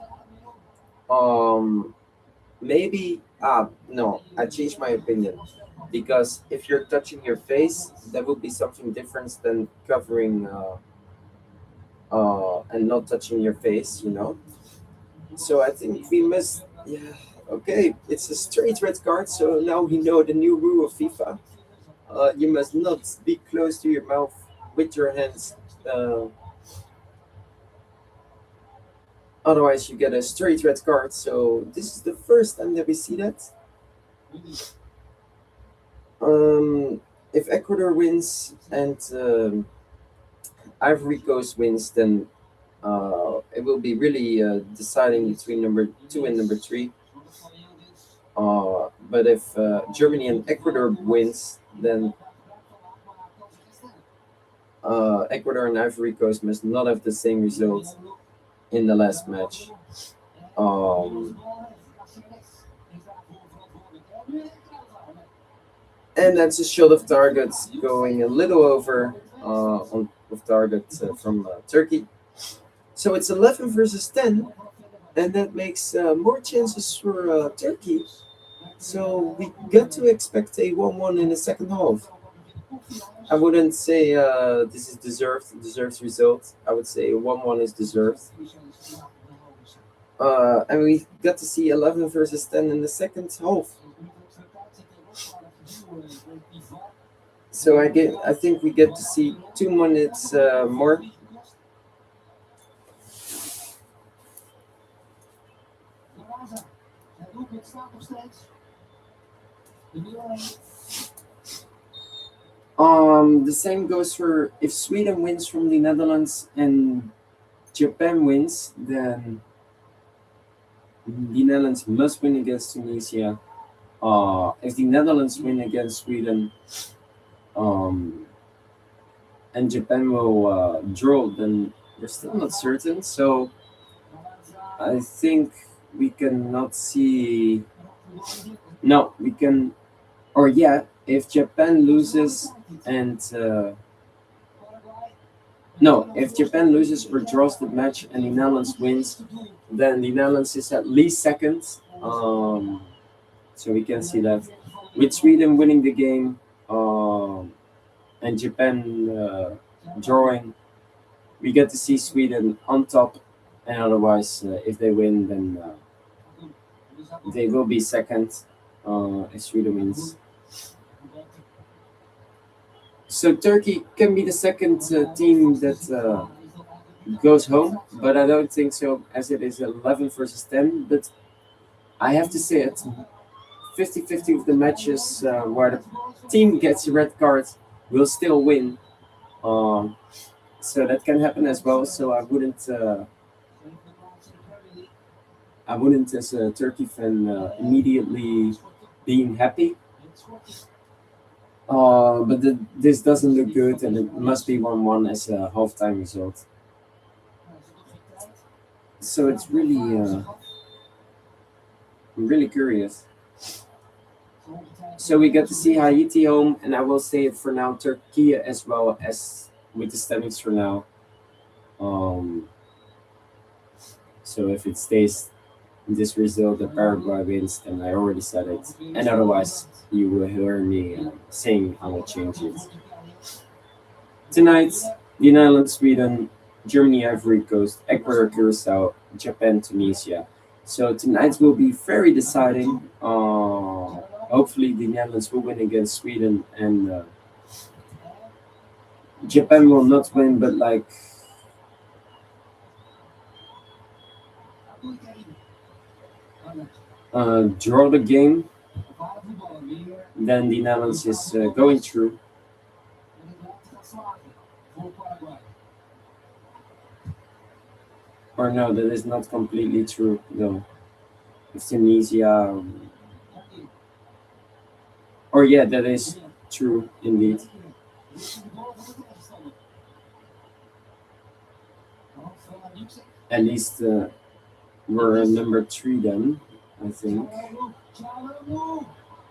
Maybe no, I changed my opinion because if you're touching your face, that would be something different than covering and not touching your face, you know. So I think we must, yeah, okay. It's a straight red card. So now we know the new rule of FIFA. You must not be close to your mouth with your hands. Otherwise, you get a straight red card. So this is the first time that we see that. If Ecuador wins and Ivory Coast wins, then it will be really deciding between number 2 and number 3. But if Germany and Ecuador wins, then Ecuador and Ivory Coast must not have the same result in the last match. And that's a shot of target going a little over on of target from Turkey. So it's 11 versus 10, and that makes more chances for Turkey. So we got to expect a 1-1 in the second half. I wouldn't say this is deserved result. I would say 1-1 is deserved. And we got to see 11 versus 10 in the second half. So I think we get to see 2 minutes more. The same goes for if Sweden wins from the Netherlands and Japan wins, then the Netherlands must win against Tunisia. If the Netherlands win against Sweden, and Japan will draw, then we're still not certain. So I think we cannot see. No, we can. Or yeah, if Japan loses and no, if Japan loses or draws the match and the Netherlands wins, then the Netherlands is at least second. So we can see that with Sweden winning the game and Japan drawing, we get to see Sweden on top. And otherwise, if they win, then they will be second if Sweden wins. So Turkey can be the second team that goes home, but I don't think so, as it is 11 versus 10. But I have to say it's 50-50 of the matches where the team gets a red card will still win. Um, so that can happen as well. So I wouldn't as a Turkey fan immediately being happy. This doesn't look good, and it must be 1-1 as a halftime result. So it's really curious. So we get to see Haiti home, and I will say it for now, Turkey as well as with the standings for now. Um, so if it stays this result, the Paraguay wins, then I already said it. And otherwise, you will hear me saying I will change it. Tonight, the Netherlands, Sweden, Germany, Ivory Coast, Ecuador, Curacao, Japan, Tunisia. So tonight will be very deciding. Hopefully, the Netherlands will win against Sweden, and Japan will not win, but like draw the game. Then the Netherlands is going through. Or no, that is not completely true. No, it's Tunisia. Or yeah, that is true indeed. At least we're number 3 then, I think.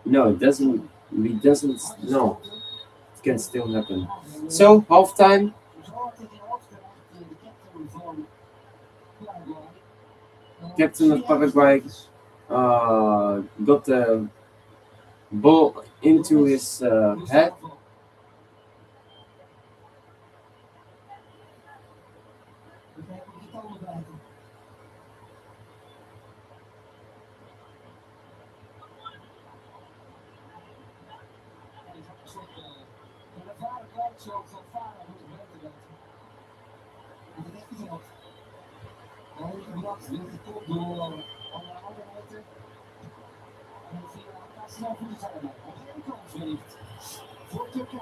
No, it doesn't. We doesn't. No, it can still happen. So halftime. Captain of Paraguay got the ball into his head.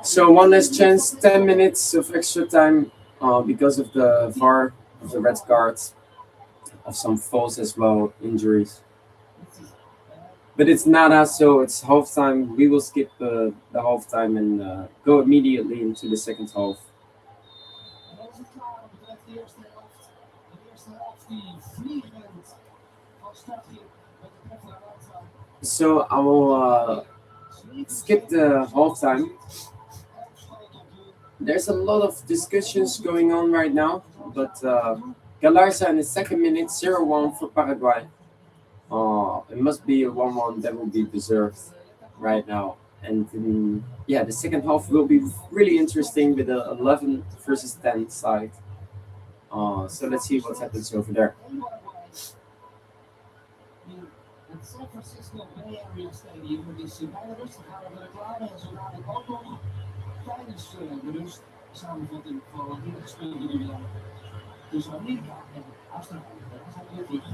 So one last chance, 10 minutes of extra time because of the VAR, of the red cards, of some falls as well, injuries. But it's nada, so it's halftime. We will skip the halftime and go immediately into the second half. So I will skip the halftime. There's a lot of discussions going on right now, but Galarza in the second minute, 0-1 for Paraguay. It must be a 1-1 that will be deserved right now. And yeah, the second half will be really interesting with the 11 versus 10 side. So let's see what happens over there. Het San Francisco Bay Area Stadium is bij de rust gaan we klaar en zo dadelijk ook nog tijdens de rust samenvatting van wat hier gespeeld wordt tussen Amerika en Australië. Dan zijn we weer terug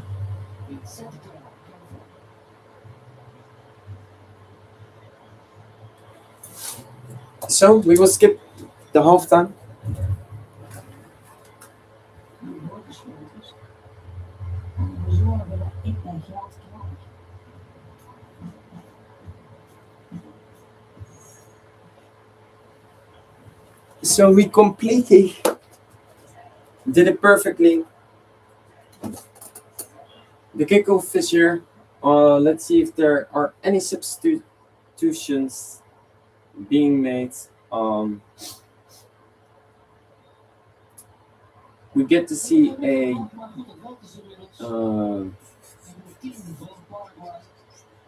in Santa Clara, California. So we will skip the halftime. So we completely did it perfectly. The kickoff is here. Let's see if there are any substitutions being made. We get to see a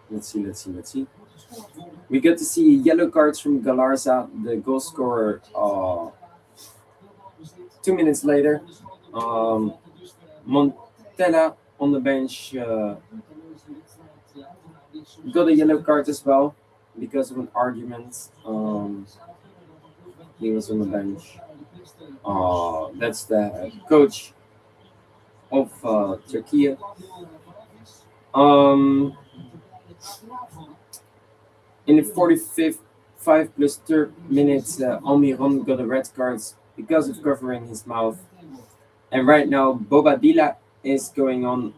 let's see. We get to see yellow cards from Galarza, the goal scorer. 2 minutes later, Montella on the bench got a yellow card as well because of an argument. He was on the bench. That's the coach of Turkey. Um, in the 45th 5 plus third minutes, Almiron got a red card because of covering his mouth. And right now, Bobadilla is going on,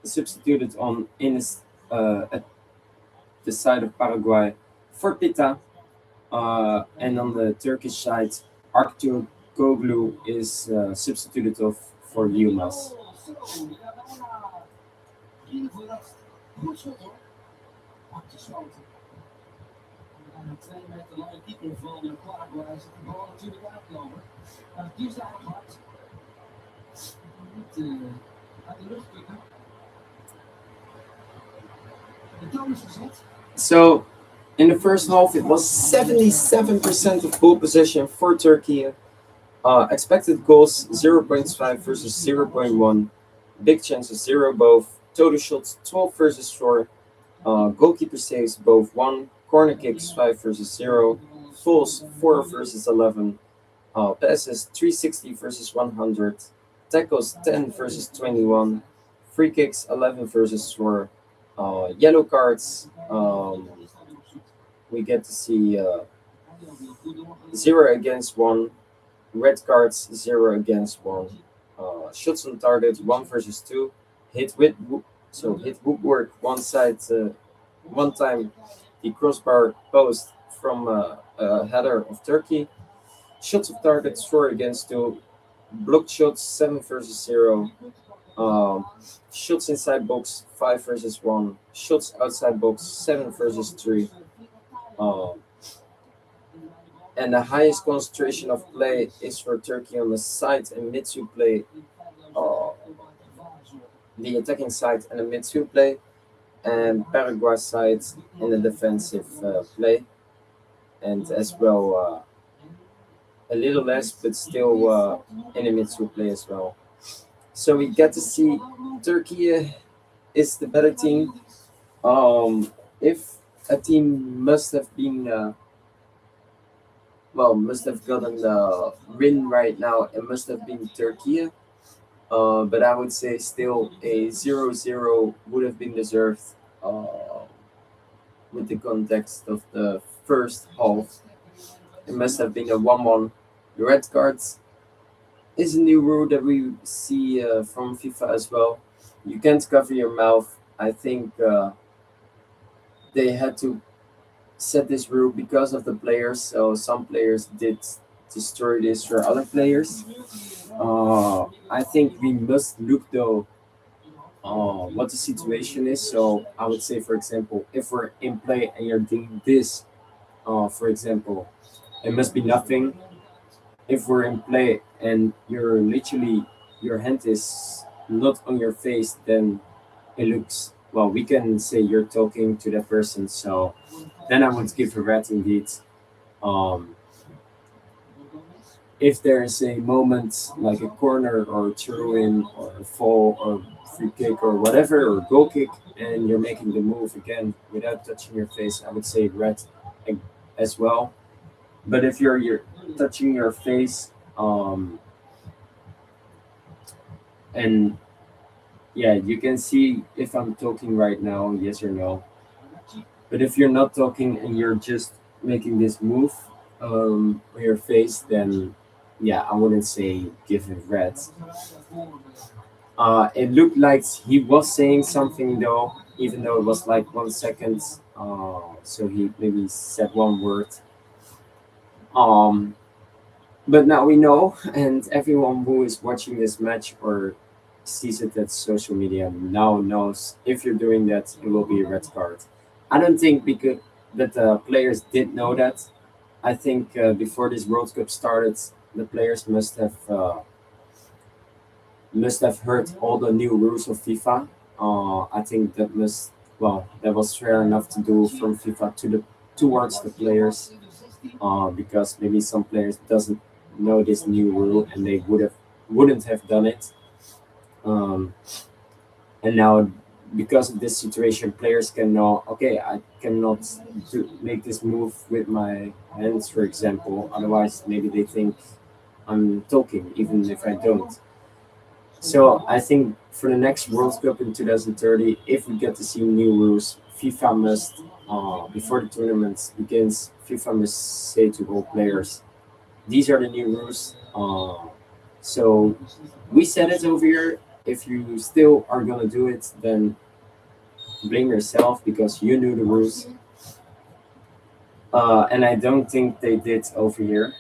substituted on at the side of Paraguay for Pita. And on the Turkish side, Artur Koglu is substituted off for Yilmaz. Goed schot hoor. Geschoten. En 2 meter lange keeper van Paraguay zit de bal natuurlijk aankomen. Maar die is eigenlijk hard. Niet uit de lucht pikken. De toon is gezet. So, in the first half, it was 77% of ball possession for Turkey. Expected goals 0.5 versus 0.1. Big chances 0 both. Total shots 12 versus 4. Goalkeeper saves both 1. Corner kicks 5 versus 0. Fouls 4 versus 11. Passes 360 versus 100. Tackles 10 versus 21. Free kicks 11 versus 4. Yellow cards. We get to see 0 against 1. Red cards 0 against 1. Shots on target 1 versus 2. Hit woodwork one side, one time the crossbar post from a header of Turkey. Shots of targets 4 against 2. Blocked shots 7 versus 0. Shots inside box 5 versus 1. Shots outside box 7 versus 3. And the highest concentration of play is for Turkey on the side and midfield play. The attacking side and the midfield play, and Paraguay side in the defensive play, and as well a little less, but still in the midfield play as well. So we get to see Turkey is the better team. If a team must have been must have gotten the win right now, it must have been Turkey. But I would say still a 0-0 would have been deserved with the context of the first half. It must have been a 1-1. The red cards is a new rule that we see from FIFA as well. You can't cover your mouth. I think they had to set this rule because of the players. So some players did destroy this for other players. I think we must look though what the situation is. So I would say, for example, if we're in play and you're doing this, for example, it must be nothing. If we're in play and you're literally your hand is not on your face, then it looks well. We can say you're talking to that person. So then I would give a red indeed. If there is a moment like a corner or a throw-in or a fall or free kick or whatever or goal kick, and you're making the move again without touching your face, I would say red as well. But if you're touching your face, and yeah, you can see if I'm talking right now, yes or no. But if you're not talking and you're just making this move on your face, then yeah, I wouldn't say give it red. It looked like he was saying something though, even though it was like 1 second. So he maybe said one word. But now we know, and everyone who is watching this match or sees it at social media now knows if you're doing that, it will be a red card. I don't think because that the players did know that. I think before this World Cup started, the players must have heard all the new rules of FIFA. I think that was fair enough to do from FIFA towards the players, because maybe some players doesn't know this new rule and they wouldn't have done it. And now because of this situation, players can know, okay, I cannot make this move with my hands, for example. Otherwise, maybe they think I'm talking, even if I don't. So I think for the next World Cup in 2030, if we get to see new rules, FIFA must, before the tournament begins, FIFA must say to all players, these are the new rules. So we said it over here. If you still are gonna do it, then blame yourself because you knew the rules. And I don't think they did over here.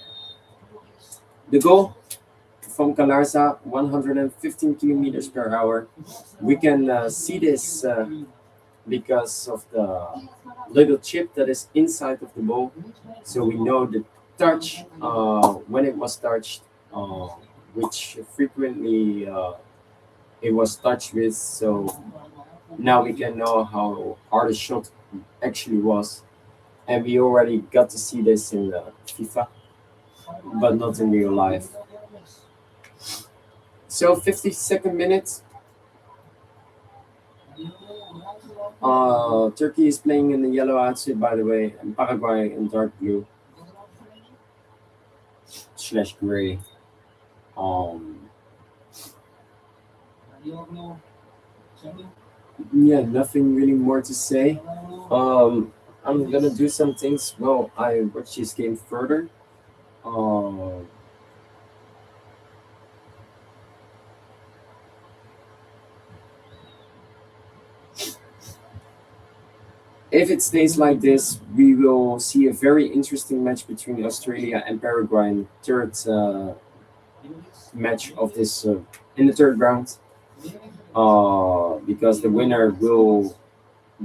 The goal from Galarza, 115 kilometers per hour. We can see this because of the little chip that is inside of the ball. So we know the touch when it was touched, uh, which frequently it was touched with. So now we can know how hard the shot actually was. And we already got to see this in FIFA, but not in real life. So 52nd minute, Turkey is playing in the yellow outfit, by the way, and Paraguay in dark blue slash gray. Um, yeah, nothing really more to say. I'm gonna do some things. Well, I watched this game further. Um, if it stays like this, we will see a very interesting match between Australia and Paraguay in third match of this in the third round. Because the winner will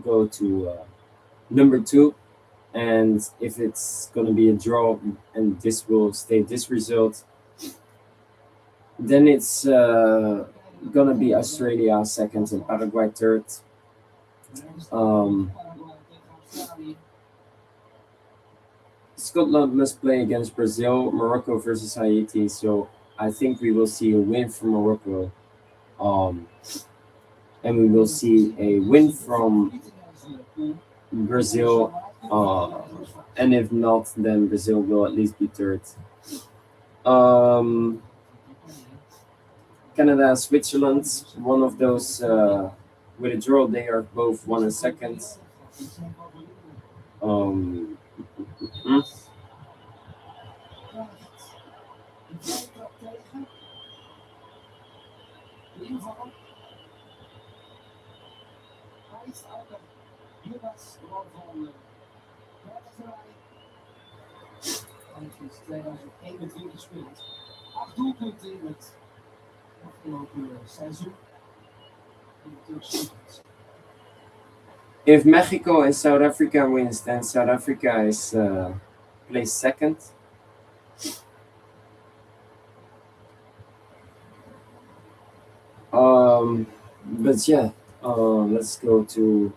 go to number two, and if it's gonna be a draw and this will stay this result, then it's gonna be Australia second and Paraguay third. Um, Scotland must play against Brazil, Morocco versus Haiti. So I think we will see a win from Morocco, um, and we will see a win from Brazil. And if not, then Brazil will at least be third. Um, Canada, Switzerland, one of those with a draw, they are both one and second. Um, mm, sinds 2021 speelt. 8 doelpunten in het afgelopen seizoen in de Turkse competitie. if Mexico and South Africa wins, then South Africa is placed second. But yeah, let's go to.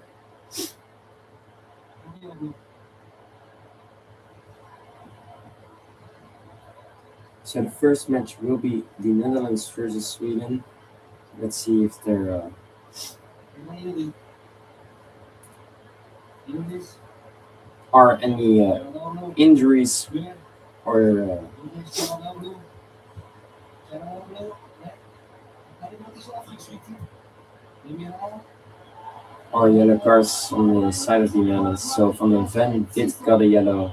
So the first match will be the Netherlands versus Sweden. Let's see if there are any injuries or yellow cards on the side of the Netherlands. So Van der Ven did got a yellow,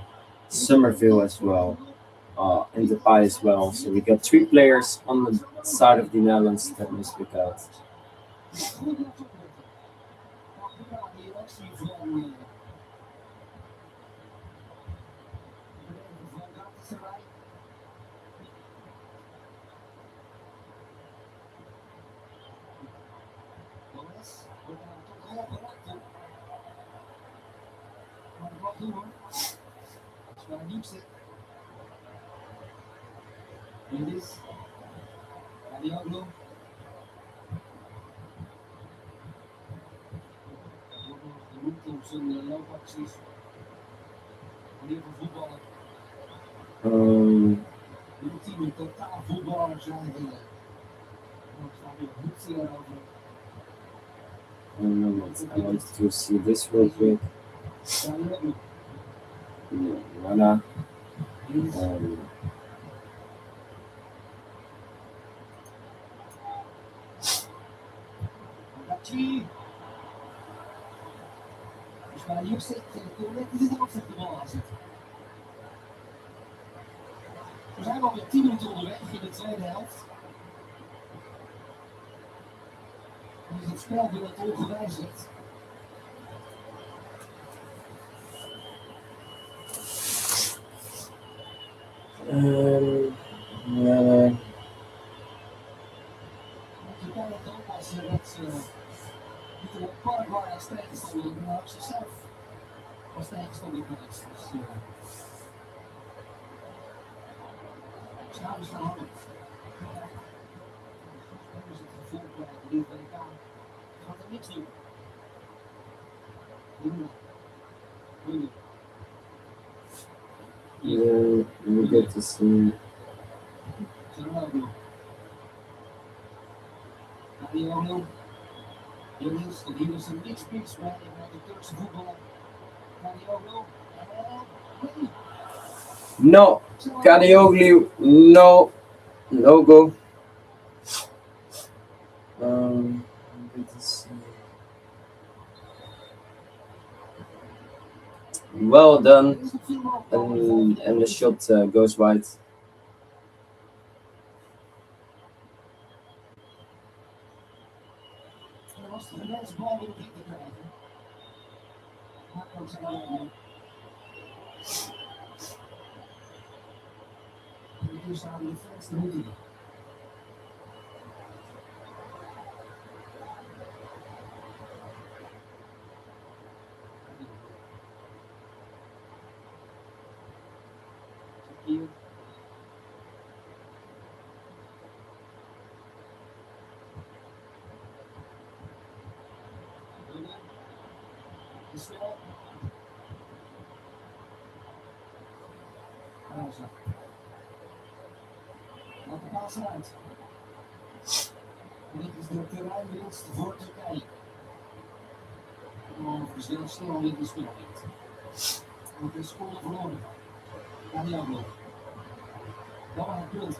Somerville as well, and the pie as well. So we got 3 players on the side of the Netherlands that must look out. Ultieme totaal voetballers zijn. Dat staat weer goed over. 1 moment. I want to see this real quick. Voilà. Ragazzi, dus waar die ook zit, net niet erop zet de bal aan zitten. We zijn alweer 10 minuten onderweg in de tweede helft. Dus het spel wordt ongewijzigd. Ja. Je kan het oppassen dat niet alleen Paraguay als tegenstander, maar ook zichzelf als tegenstander plaatst. Dus schouders gaan hangen. Dat is het gevoel bij de WK. Gaat er niks doen. Doen. Yeah, we get to see. Hier is een niks bij de Turkse voetbal. No, Kadioglu, no go. Get to see. Well done, and the shot goes wide. Laat de paas uit. Dit is de terreinwinst voor Turkije. Versnel snel in de spel. Het is school verloren. Kadioglu. Dan een punt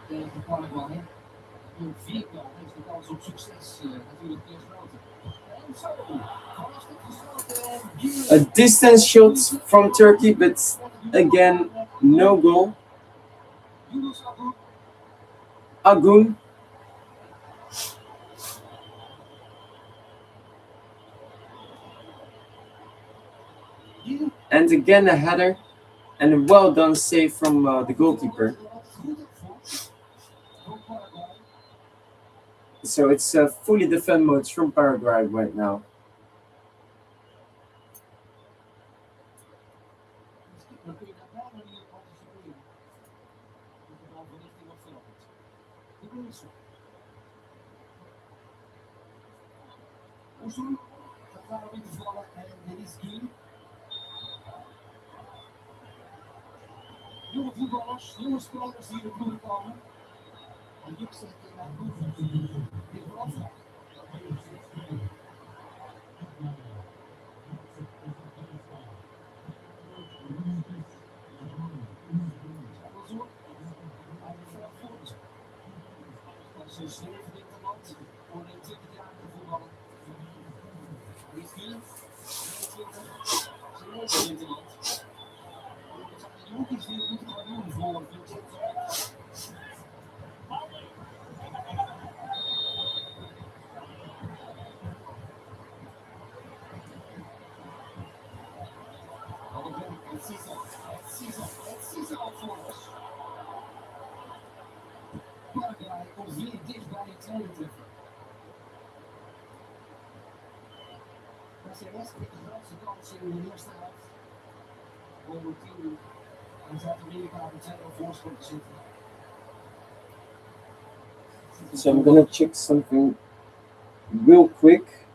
tegen Paraguay. Punt 4 kan, heeft de kans op succes natuurlijk eerst groter. En zo, a distance shot from Turkey, but again, no goal. Agun. And again a header and a well done save from the goalkeeper. So it's fully defend mode from Paraguay right now. Jonge voetballers, jonge spelers die er ploeg komen. En Luc zegt in mijn ploeg, dit wordt afvraag. Ze zweven dit land voor een 20-jarige voetballer. Die 24, ze leven dit land. Jonkies die het moeten gaan doen voor budget. Het ziet er al voor ons. Paraguay komt weer dicht bij de tweede treffer. Dat is de rest met de grootste kans in de eerste helft. Onder 10 en Zuid-Amerika met 2 voorsprong te zitten. So I'm gonna check something real quick.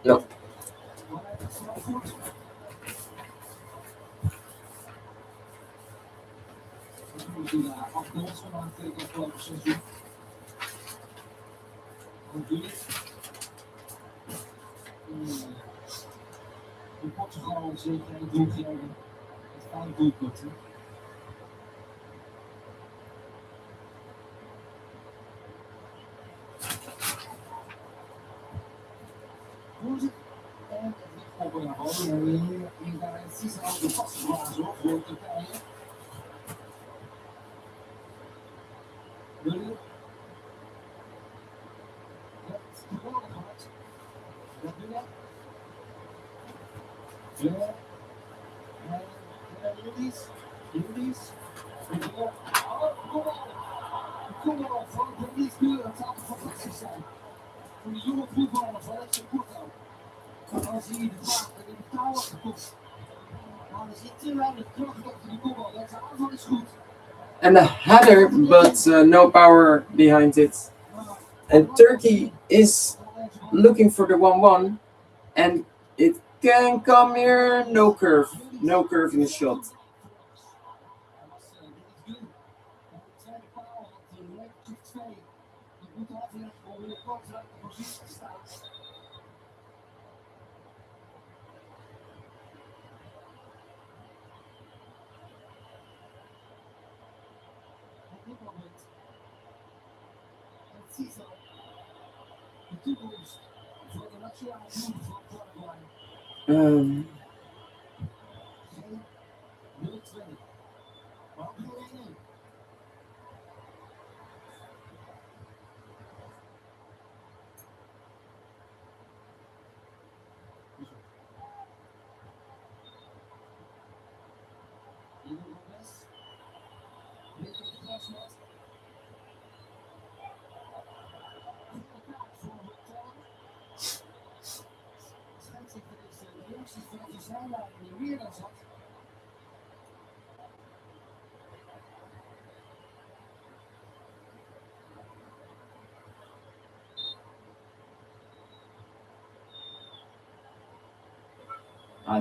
No. Wat doe je? In Portugal zeker een doel gegeven. Met 5 doelpunten. Goed. En het ligt op een hal. En hier in daar het Cicero de vastgeblazen op voor Turkije. Willen. Ja, het is geweldig hard. Dat doe je. Ja. En Julius. Kom maar van de liefde. Het zou fantastisch zijn. Voor de jonge voetballers, wat is het goed dan? Dan zie je de vraag dat in de touw gekost. Maar er zit te weinig kracht achter die kopbal. Dat zijn aanval is goed. And a header, but no power behind it. And Turkey is looking for the 1-1, and it can come here. No curve in the shot. De toekomst voor de nationale ploeg van Paraguay. 0-2. Maar ook 1-1.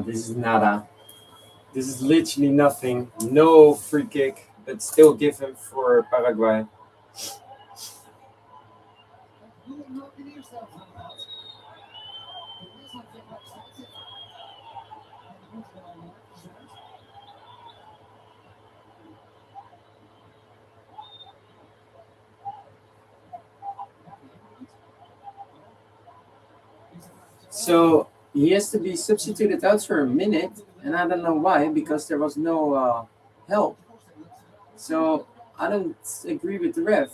This is nada. This is literally nothing. No free kick, but still given for Paraguay. So he has to be substituted out for a minute, and I don't know why, because there was no help. So I don't agree with the ref.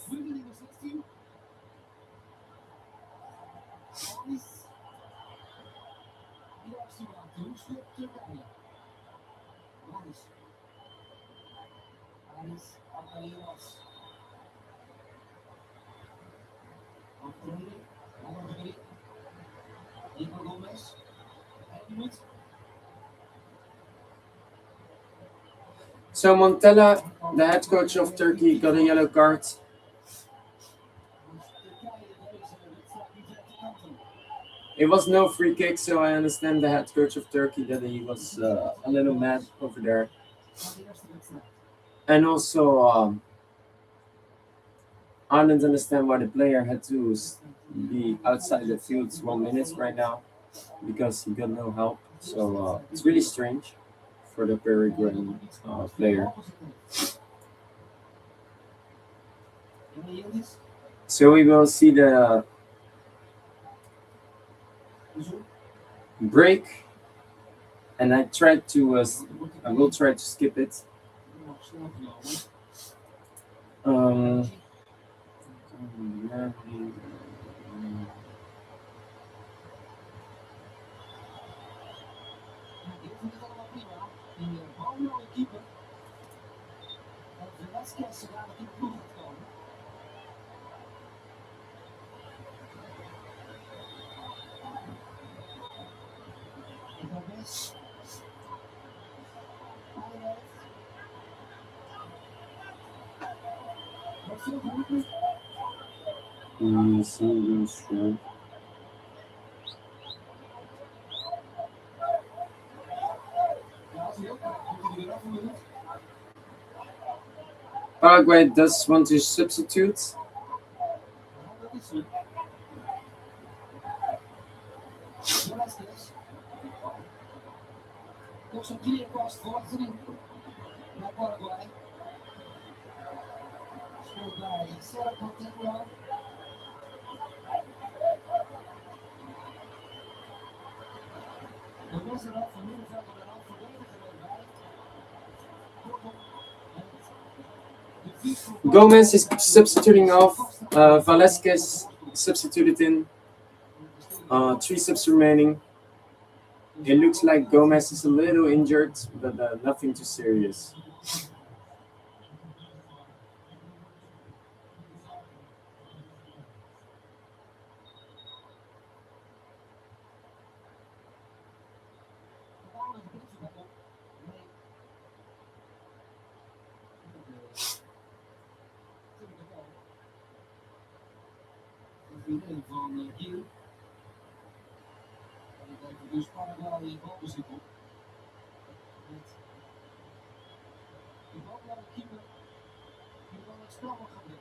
So Montella, the head coach of Turkey, got a yellow card. It was no free kick, so I understand the head coach of Turkey that he was a little mad over there. And also, I don't understand why the player had to be outside the field 1 minute right now, because he got no help. So it's really strange for the Paraguayan player. So we will see the break, and I will try to skip it. Paraguay does want to substitute. Toch zo'n clearcast voorachterin naar Paraguay. Speelt bij Sergio Tempo. De wedstrijd van middenveld en een verdediger erbij. Kortom, Gomez is substituting off. Velasquez substituted in. 3 subs remaining. It looks like Gomez is a little injured, but nothing too serious. vriendin van Giel. En dat heeft dus Paraguay in balbezit op. Met de bal naar de keeper. Die dan het spel mag gaan brengen.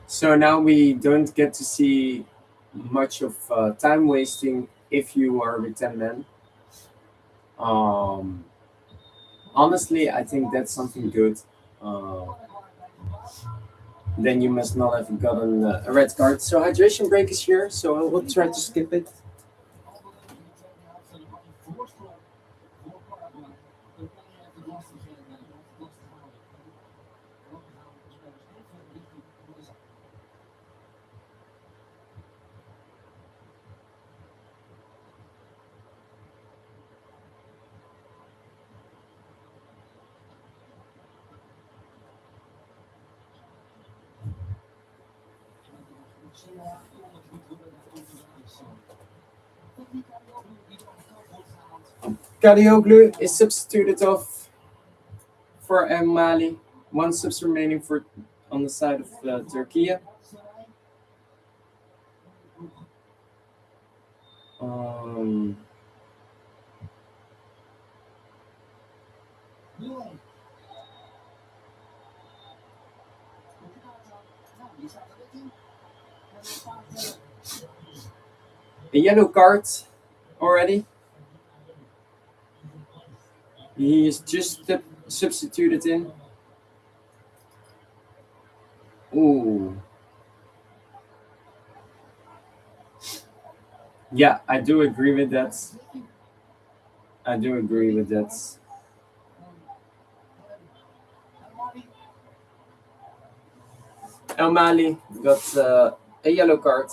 So now we don't get to see much of time wasting if you are with 10 men. Honestly, I think that's something good. Then you must not have gotten a red card. So hydration break is here, so I will try to skip it. Kadioglu is substituted off for Mali. 1 subs remaining for on the side of Turkey. A yellow card already. He is just substituted in. Ooh. Yeah, I do agree with that. I do agree with that. El Mali got a yellow card.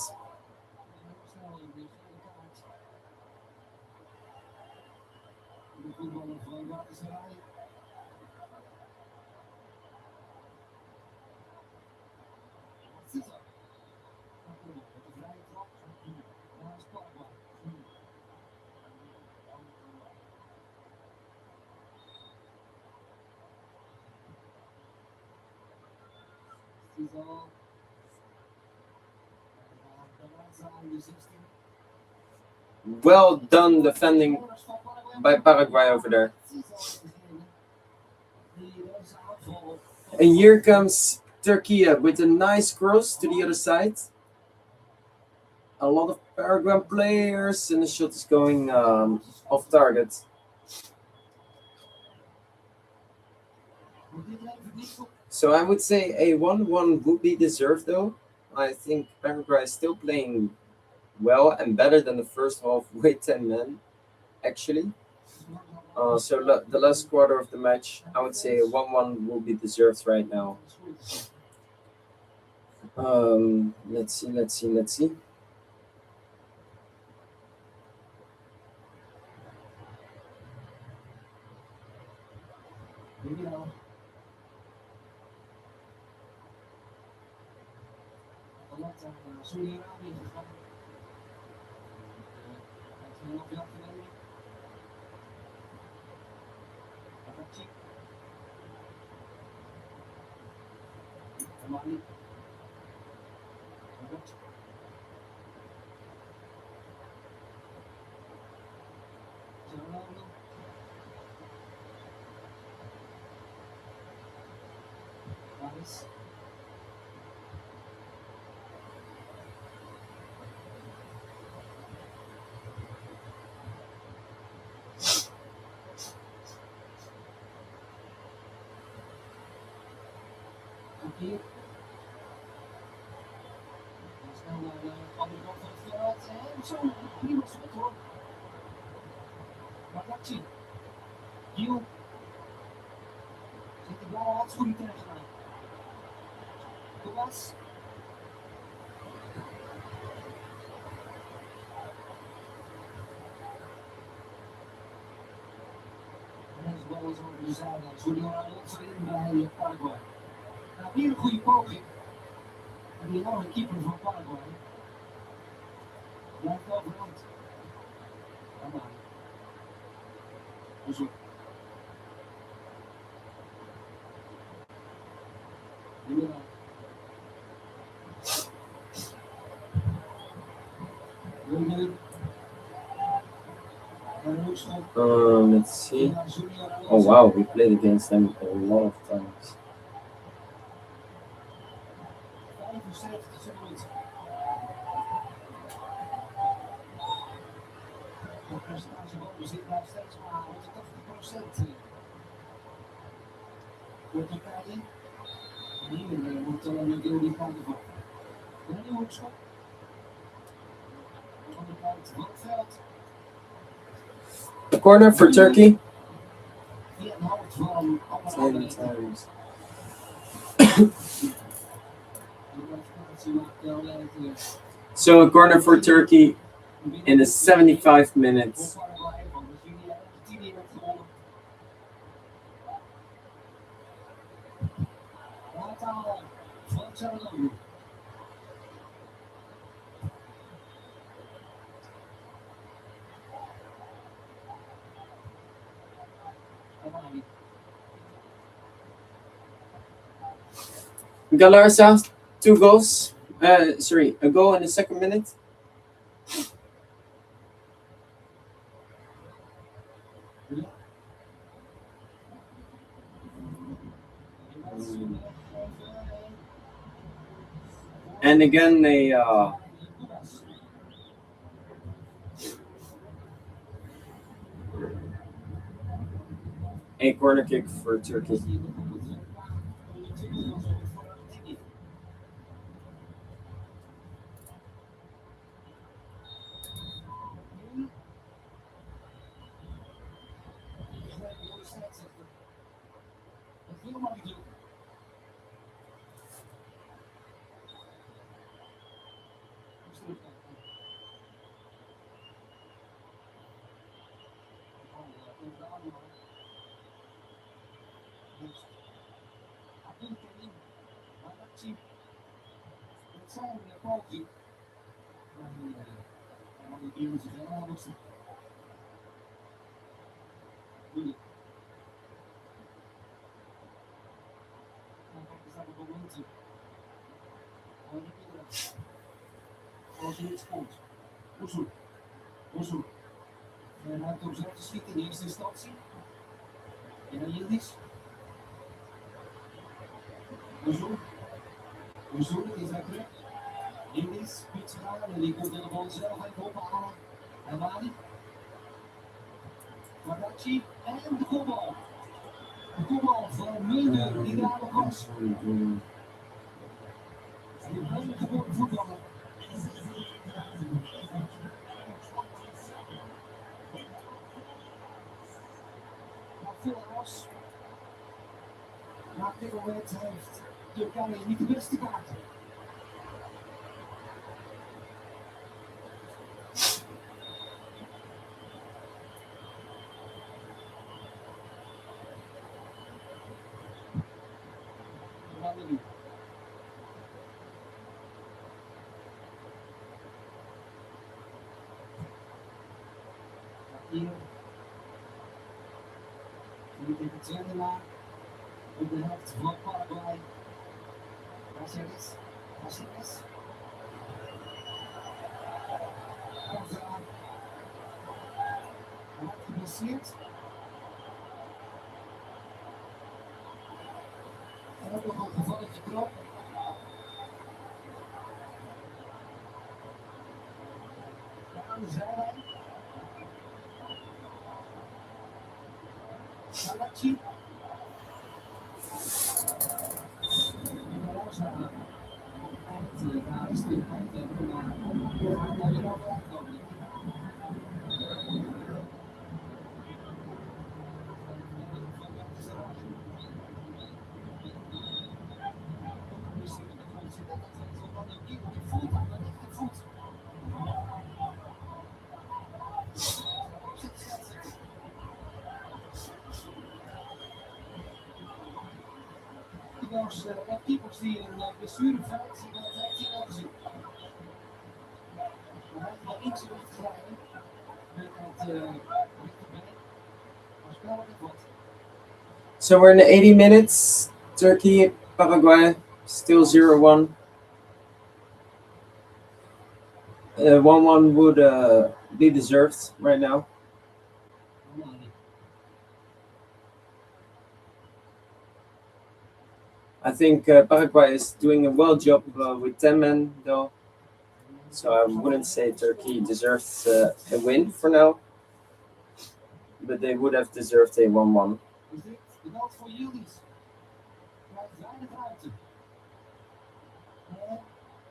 Well done defending by Paraguay over there. And here comes Turkey with a nice cross to the other side. A lot of Paraguayan players, and the shot is going off target. So I would say a 1-1 would be deserved, though. I think Paraguay is still playing well and better than the first half with 10 men, actually. So the last quarter of the match, I would say a 1-1 will be deserved right now. Let's see. is. Hier. Snel naar de andere kant van het veld. En zo, prima schot hoor. Maar dat zie je. Giel. Zet die blauwe handschoenen tegenaan. Thomas. En deze bal is over de zijlijn. Julian Alonso in bij Paraguay. Nou, weer een goede poging. En die lange keeper van Paraguay. Blijft overhand. Kom maar. Dus op. Julian. Julian. Let's see. Oh wow, we played against them a lot of times. 75 minuten. De percentage balbezit blijft steeds maar rond de 80%. Voor Turkije. En hier wordt een deel die kant van. Een nieuwe hoekschop. Aan de andere kant van het veld. A corner for Turkey. Via het hoofd van 10 times. So a corner for Turkey in the 75 minutes. Galarza, 2 goals. A goal in the second minute. And again, a corner kick for Turkey. Als je niet komt. Oezoe. En hij komt zelf te schieten in eerste instantie. En dan Yildiz. Oezoe, die is daar terug. Yildiz, Piet gaan en die komt in de bal zelf even ophalen. En Wadi. Guardacci en de kopbal. De kopbal van Mulder, die daar nog was. Die mooie geboren voetballer. Maar Villas, na dit moment heeft Turkije niet de beste kaarten. Hier. Niet in het tweede na. Op de helft van Paraguay. Caceres. Komt eraan. Hij wordt geblesseerd. En ook nog een gevalletje op. Aan de zijlijn. Salachi. Keepers die een blessure valt, dat heeft hij wel gezien. Hij heeft wel iets op het grijpen. Met dat rechterbeen. Maar spel het wat. So we're in the 80 minutes. Turkey, Paraguay, still 0-1. 1-1 would be deserved right now. I think Paraguay is doing a well job with 10 men, though. So I wouldn't say Turkey deserves a win for now. But they would have deserved a 1-1. Is dit de bal voor Yildiz? Krijgt weinig ruimte.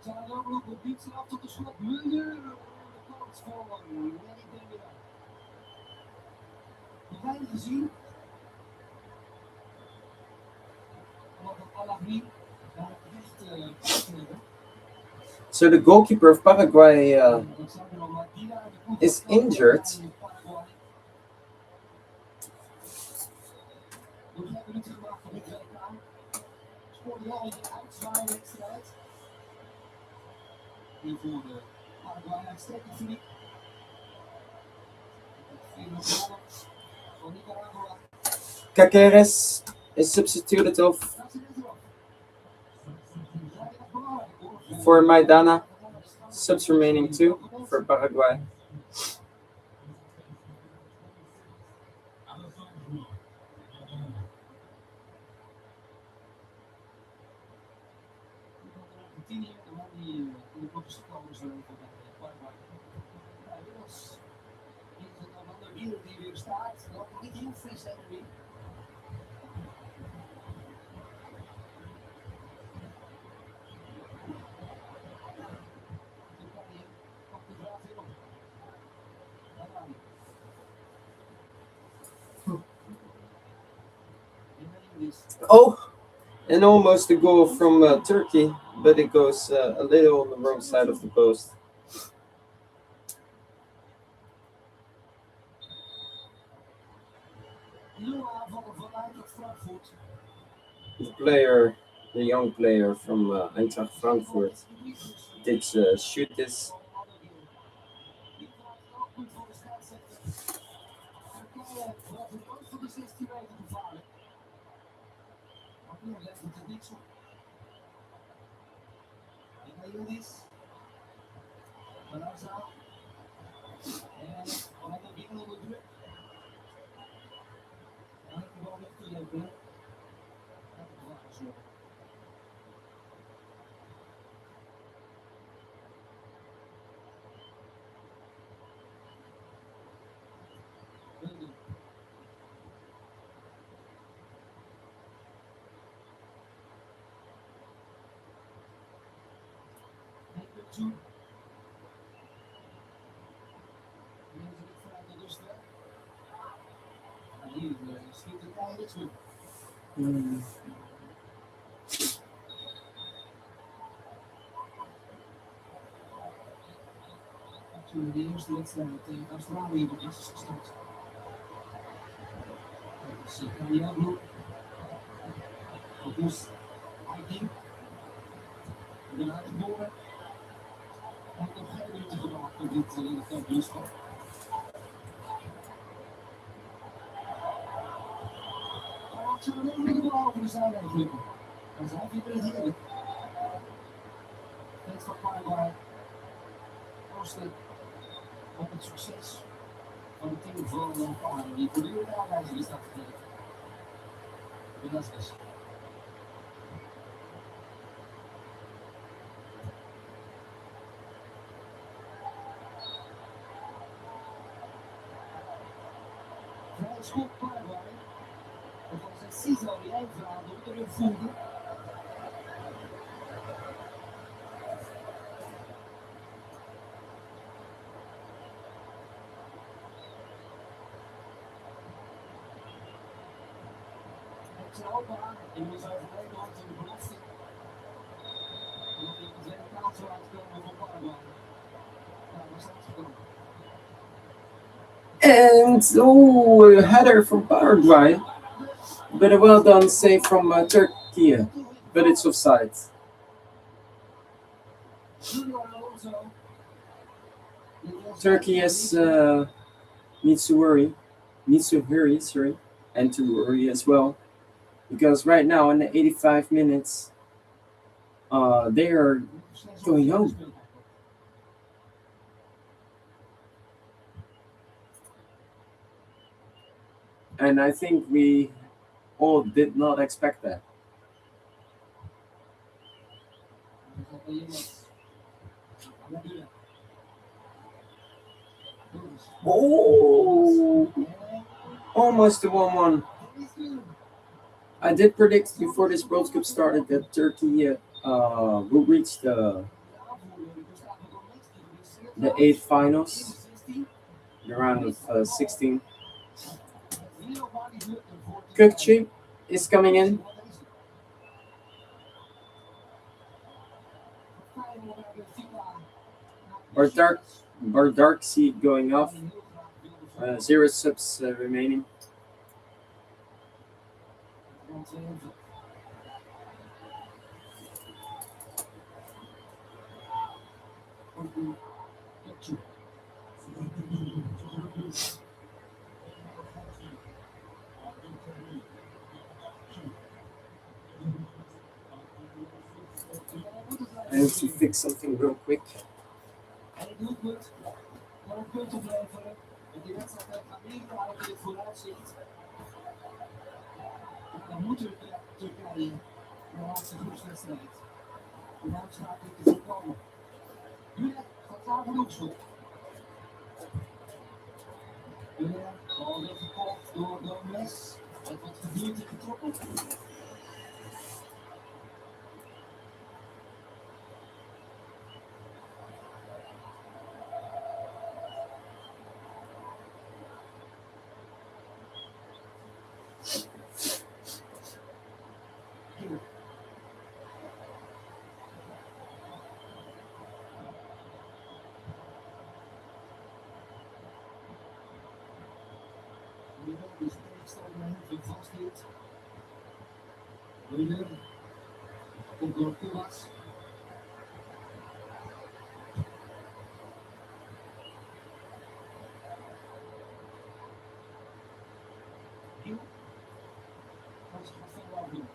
Çalhanoğlu probeert zich af tot de schot. Müller, de kans voor Lenny Dembele. Nog weinig gezien. Omdat het Alagri echt hebben. So the goalkeeper of Paraguay is injured. Caceres is substituted off for Maidana. Subs remaining 2 for Paraguay. Oh, and almost a goal from Turkey, but it goes a little on the wrong side of the post. The young player from Eintracht Frankfurt did shoot this. Toen de eerste wedstrijd tegen Australië wordt gestart. Dus LukíLuc. Dus Hiking. De uitgeboren. En nog geen minuten gemaakt op dit kampioenschap. Maar ik zou er nog niet over de zijlijn flippen. Dan zijn we weer heerlijk. Het van Paraguay. Oosten. Op het succes van het team van Paraguay. Die voortdurend aanwijzing is dat gegeven. Velasquez. schot Paraguay. Dat was een Ciso die eindverhaal door de rug voelde. Europa, inmiddels overleden hand in de belofte. En dat in de tweede plaats zou uitkomen voor Paraguay. Nou, waar staat het gekomen? And oh, a header from Paraguay. But a well done save from Turkey. But it's offside. Turkey needs to hurry, sorry, and to hurry as well, because right now in the 85 minutes, they are going home. And I think we all did not expect that. Oh, almost a 1-1. I did predict before this World Cup started that Turkey will reach the 8th finals, the round of 16. Kukchi is coming in. Dark seed going off. 0 subs remaining. I have to fix something real quick. En het doelpunt om een punt te leveren. En die wedstrijd heeft Amerika ook in het vooruitzicht. En dan moet Turkije de laatste groepswedstrijd. De uitschakeling te voorkomen. Julia gaat klaar voor de hoekschop. Julia, bal weer gekocht door Gomez. Het wordt geduurd en getrokken. Die tegenstander heel veel vasthield. Müller komt door Koemas. Hiel. Dat is gewoon veel over.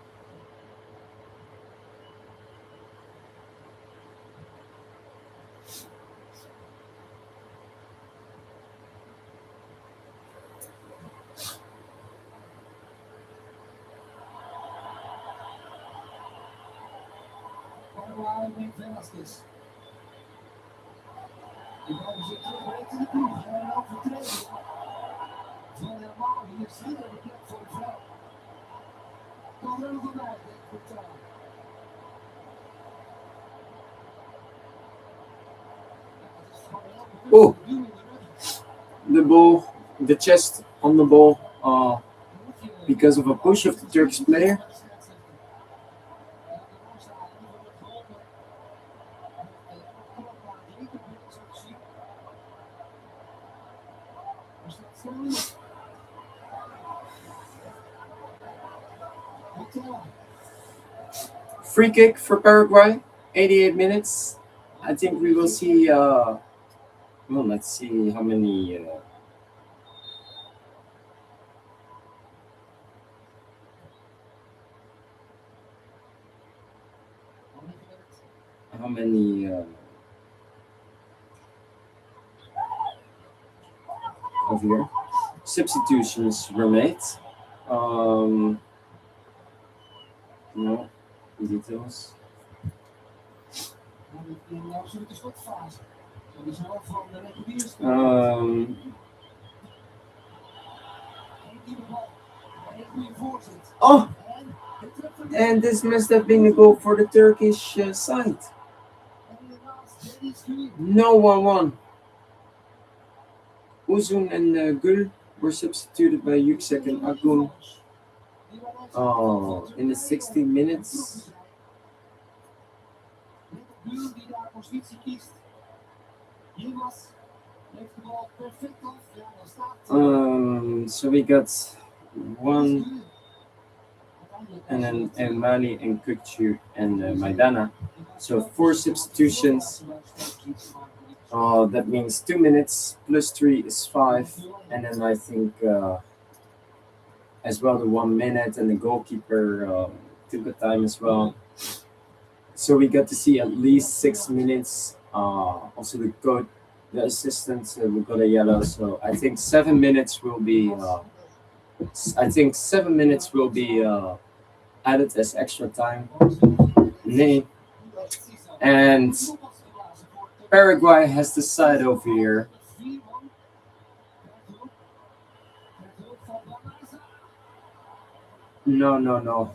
Met Velasquez. Die bal zit terug in de ploeg. En een overtreding van helemaal hier sneller de plek voor de vrouw. Kan er nog voorbij, goed aan. Oh, the ball, the chest on the ball, because of a push of the Turkish player. Free kick for Paraguay, 88 minutes. I think we will see. Well, let's see how many. How many? Over here, substitutions were made. No details. Oh, and this must have been a goal for the Turkish side. No 1-1. Uzun and Gül were substituted by Yüksek and Akgün in the 60 minutes. Buur die daar positie kiest. Yilmaz heeft de bal perfect af. Ja, dan staat So we got one, and then Mali and Kukçu and Maidana. So 4 substitutions. That means 2 minutes plus 3 is 5, and then I think as well the 1 minute, and the goalkeeper took the time as well. So we got to see at least 6 minutes. Also the assistant, we got a yellow. So I think 7 minutes will be. I think 7 minutes will be added as extra time. Nee. And Paraguay has the side over here. No.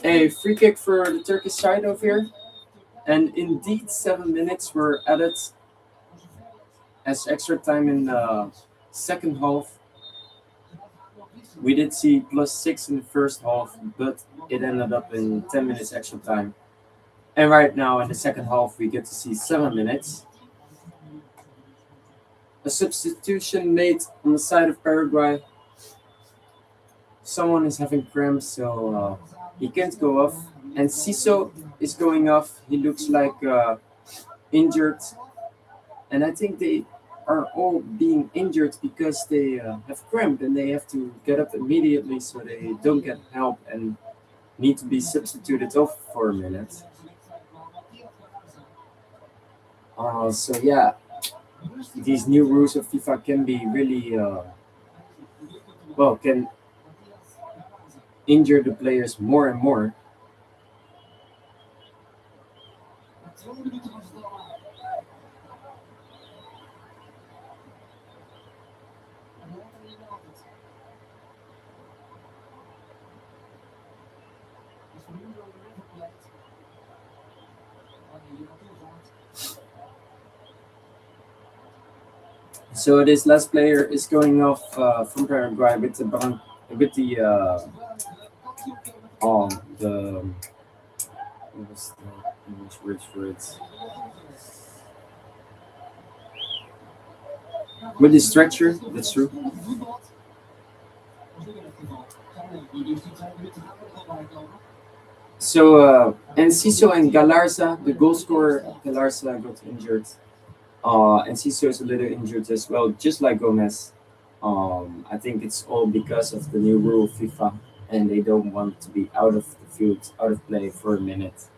A free kick for the Turkish side over here. And indeed, 7 minutes were added as extra time in the second half. We did see +6 in the first half, but it ended up in 10 minutes extra time. And right now in the second half, we get to see 7 minutes. A substitution made on the side of Paraguay. Someone is having cramps, so he can't go off. And Siso is going off. He looks like injured. And I think they are all being injured because they have cramp and they have to get up immediately so they don't get help and need to be substituted off for a minute. So yeah, these new rules of FIFA can be really, can injure the players more and more. So this last player is going off from Paraguay with the what was the English word for it? With the stretcher, that's true. So Enciso and Galarza, the goal scorer, Galarza got injured. Enciso is a little injured as well, just like Gomez. I think it's all because of the new rule of FIFA, and they don't want to be out of the field, out of play for a minute.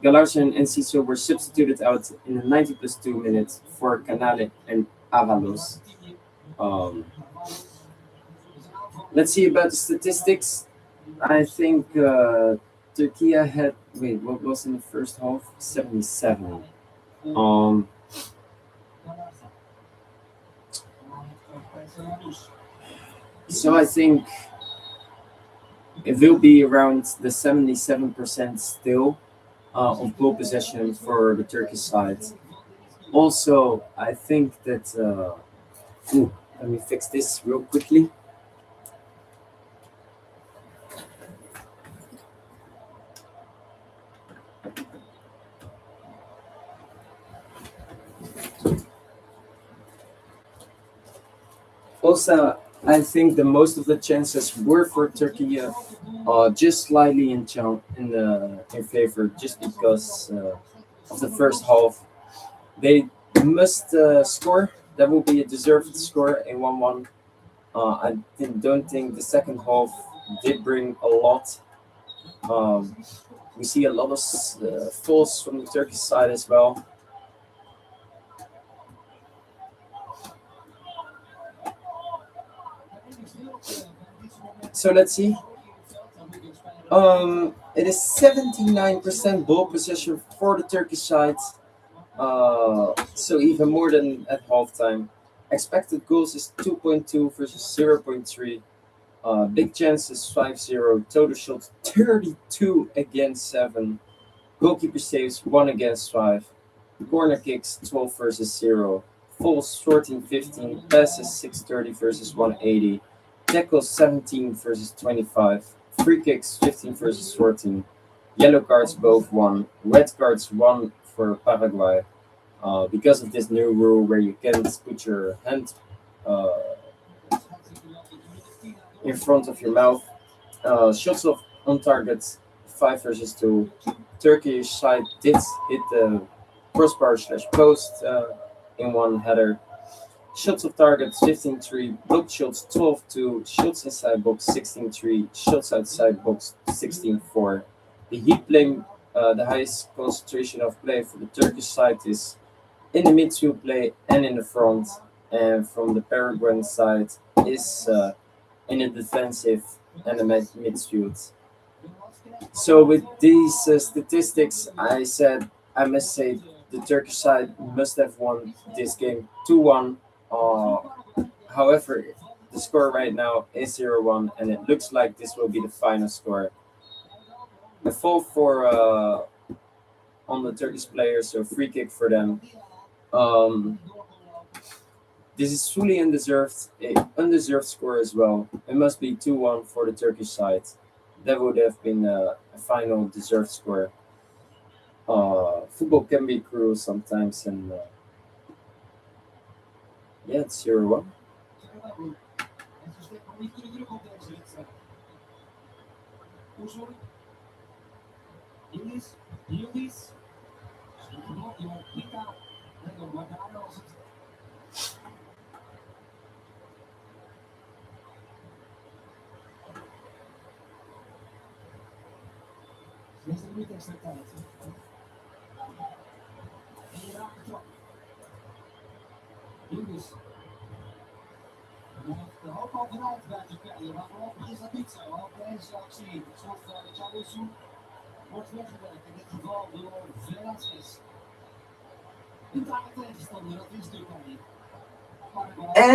Galarza and Enciso were substituted out in the 90 plus 2 minutes for Canale and Avalos. Let's see about the statistics. I think Turkey had what was in the first half? 77. So I think it will be around the 77% still of ball possession for the Turkish side. Also, I think that let me fix this real quickly. Also, I think the most of the chances were for Turkey, just slightly in favor, just because of the first half. They must score. That will be a deserved score, a 1-1. I don't think the second half did bring a lot. We see a lot of falls from the Turkish side as well. So let's see. It is 79% ball possession for the Turkish side. So even more than at halftime. Expected goals is 2.2 versus 0.3. Big chances 5-0. Total shots 32 against 7. Goalkeeper saves 1 against 5. Corner kicks 12 versus 0. Falls 14-15. Passes 630 versus 180. Tackles 17 versus 25. Free kicks 15 versus 14. Yellow cards both 1. Red cards 1 for Paraguay. Because of this new rule where you can't put your hand uh, in front of your mouth. Shots on target 5 versus 2. Turkish side did hit the crossbar slash post in one header. Shots of target 15-3, blocked shots 12-2, shots inside box 16-3, shots outside box 16-4. The heat play, the highest concentration of play for the Turkish side is in the midfield play and in the front, and from the Paraguayan side is in the defensive and the midfield. So with these statistics, I must say the Turkish side must have won this game 2-1. However, the score right now is 0-1, and it looks like this will be the final score. A fall for on the Turkish players, so free kick for them. Um, this is fully undeserved, a undeserved score as well. It must be 2-1 for the Turkish side. That would have been a final deserved score. Football can be cruel sometimes, and yeah, it's 0-1. En ze steekt nog niet de druk op deze wedstrijd. Oezoy. Yildiz. Door Pita. En door Magano als het. Deze minuut extra tijd. En je raakt de trap. Yildiz. De hoop al vanuit buiten spelen, maar voorlopig is dat niet zo. Ook deze actie, het soort van Chalusu, wordt weggewerkt. In dit geval door Velasquez. Een taaie tegenstander, dat is Turkije.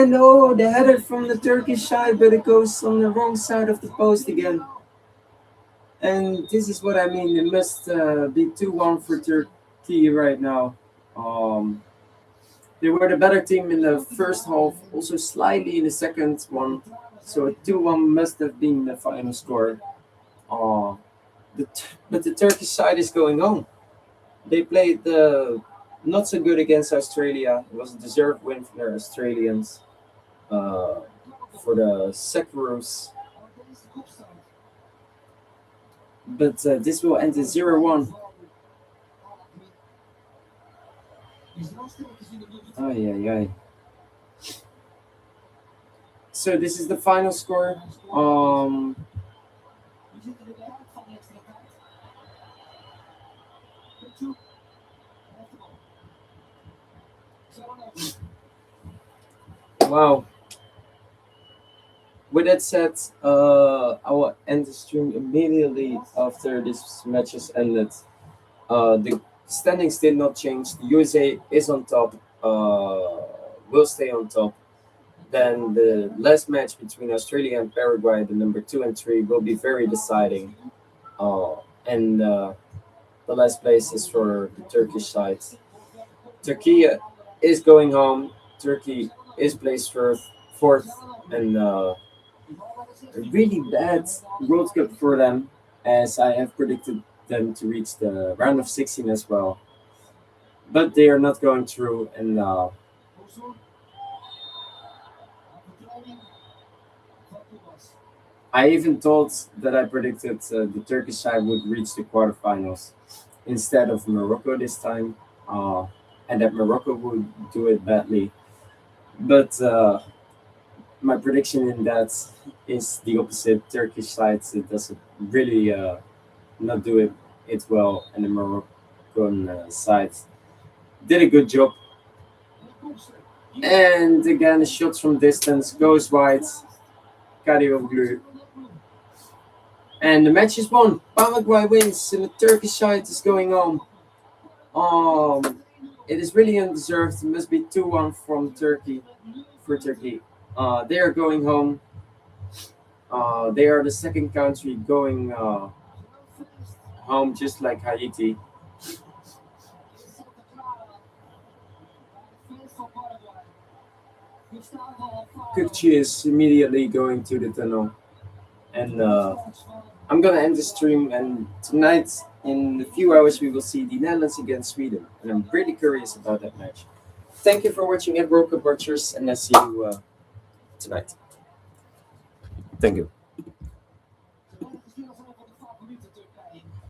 And oh, the header from the Turkish side, but it goes on the wrong side of the post again. And this is what I mean. It must be 2-1 for Turkey right now. They were the better team in the first half, also slightly in the second one. So a 2-1 must have been the final score. But the Turkish side is going home. They played not so good against Australia. It was a deserved win for the Australians. For the Sekaroos. But this will end in 0-1. Ay, ay, ay. So this is the final score. Wow. With that said, I will end the stream immediately after this match has ended. The standings did not change. The USA is on top. Will stay on top. Then the last match between Australia and Paraguay, the number 2 and 3, will be very deciding. And the last place is for the Turkish side. Turkey is going home. Turkey is placed fourth, and a really bad World Cup for them, as I have predicted them to reach the round of 16 as well. But they are not going through, and I even thought that I predicted the Turkish side would reach the quarterfinals instead of Morocco this time, and that Morocco would do it badly. But my prediction in that is the opposite. Turkish side doesn't really not do it well, and the Moroccan side did a good job. And again, the shots from distance goes wide. Karioglu. And the match is won. Paraguay wins, and the Turkish side is going home. It is really undeserved. It must be 2-1 from Turkey for Turkey. They are going home. They are the second country going home, just like Haiti. Kukchi is immediately going to the tunnel. And I'm gonna end the stream. And tonight, in a few hours, we will see the Netherlands against Sweden. And I'm really curious about that match. Thank you for watching at World Cup Watchers, and I'll see you tonight. Thank you.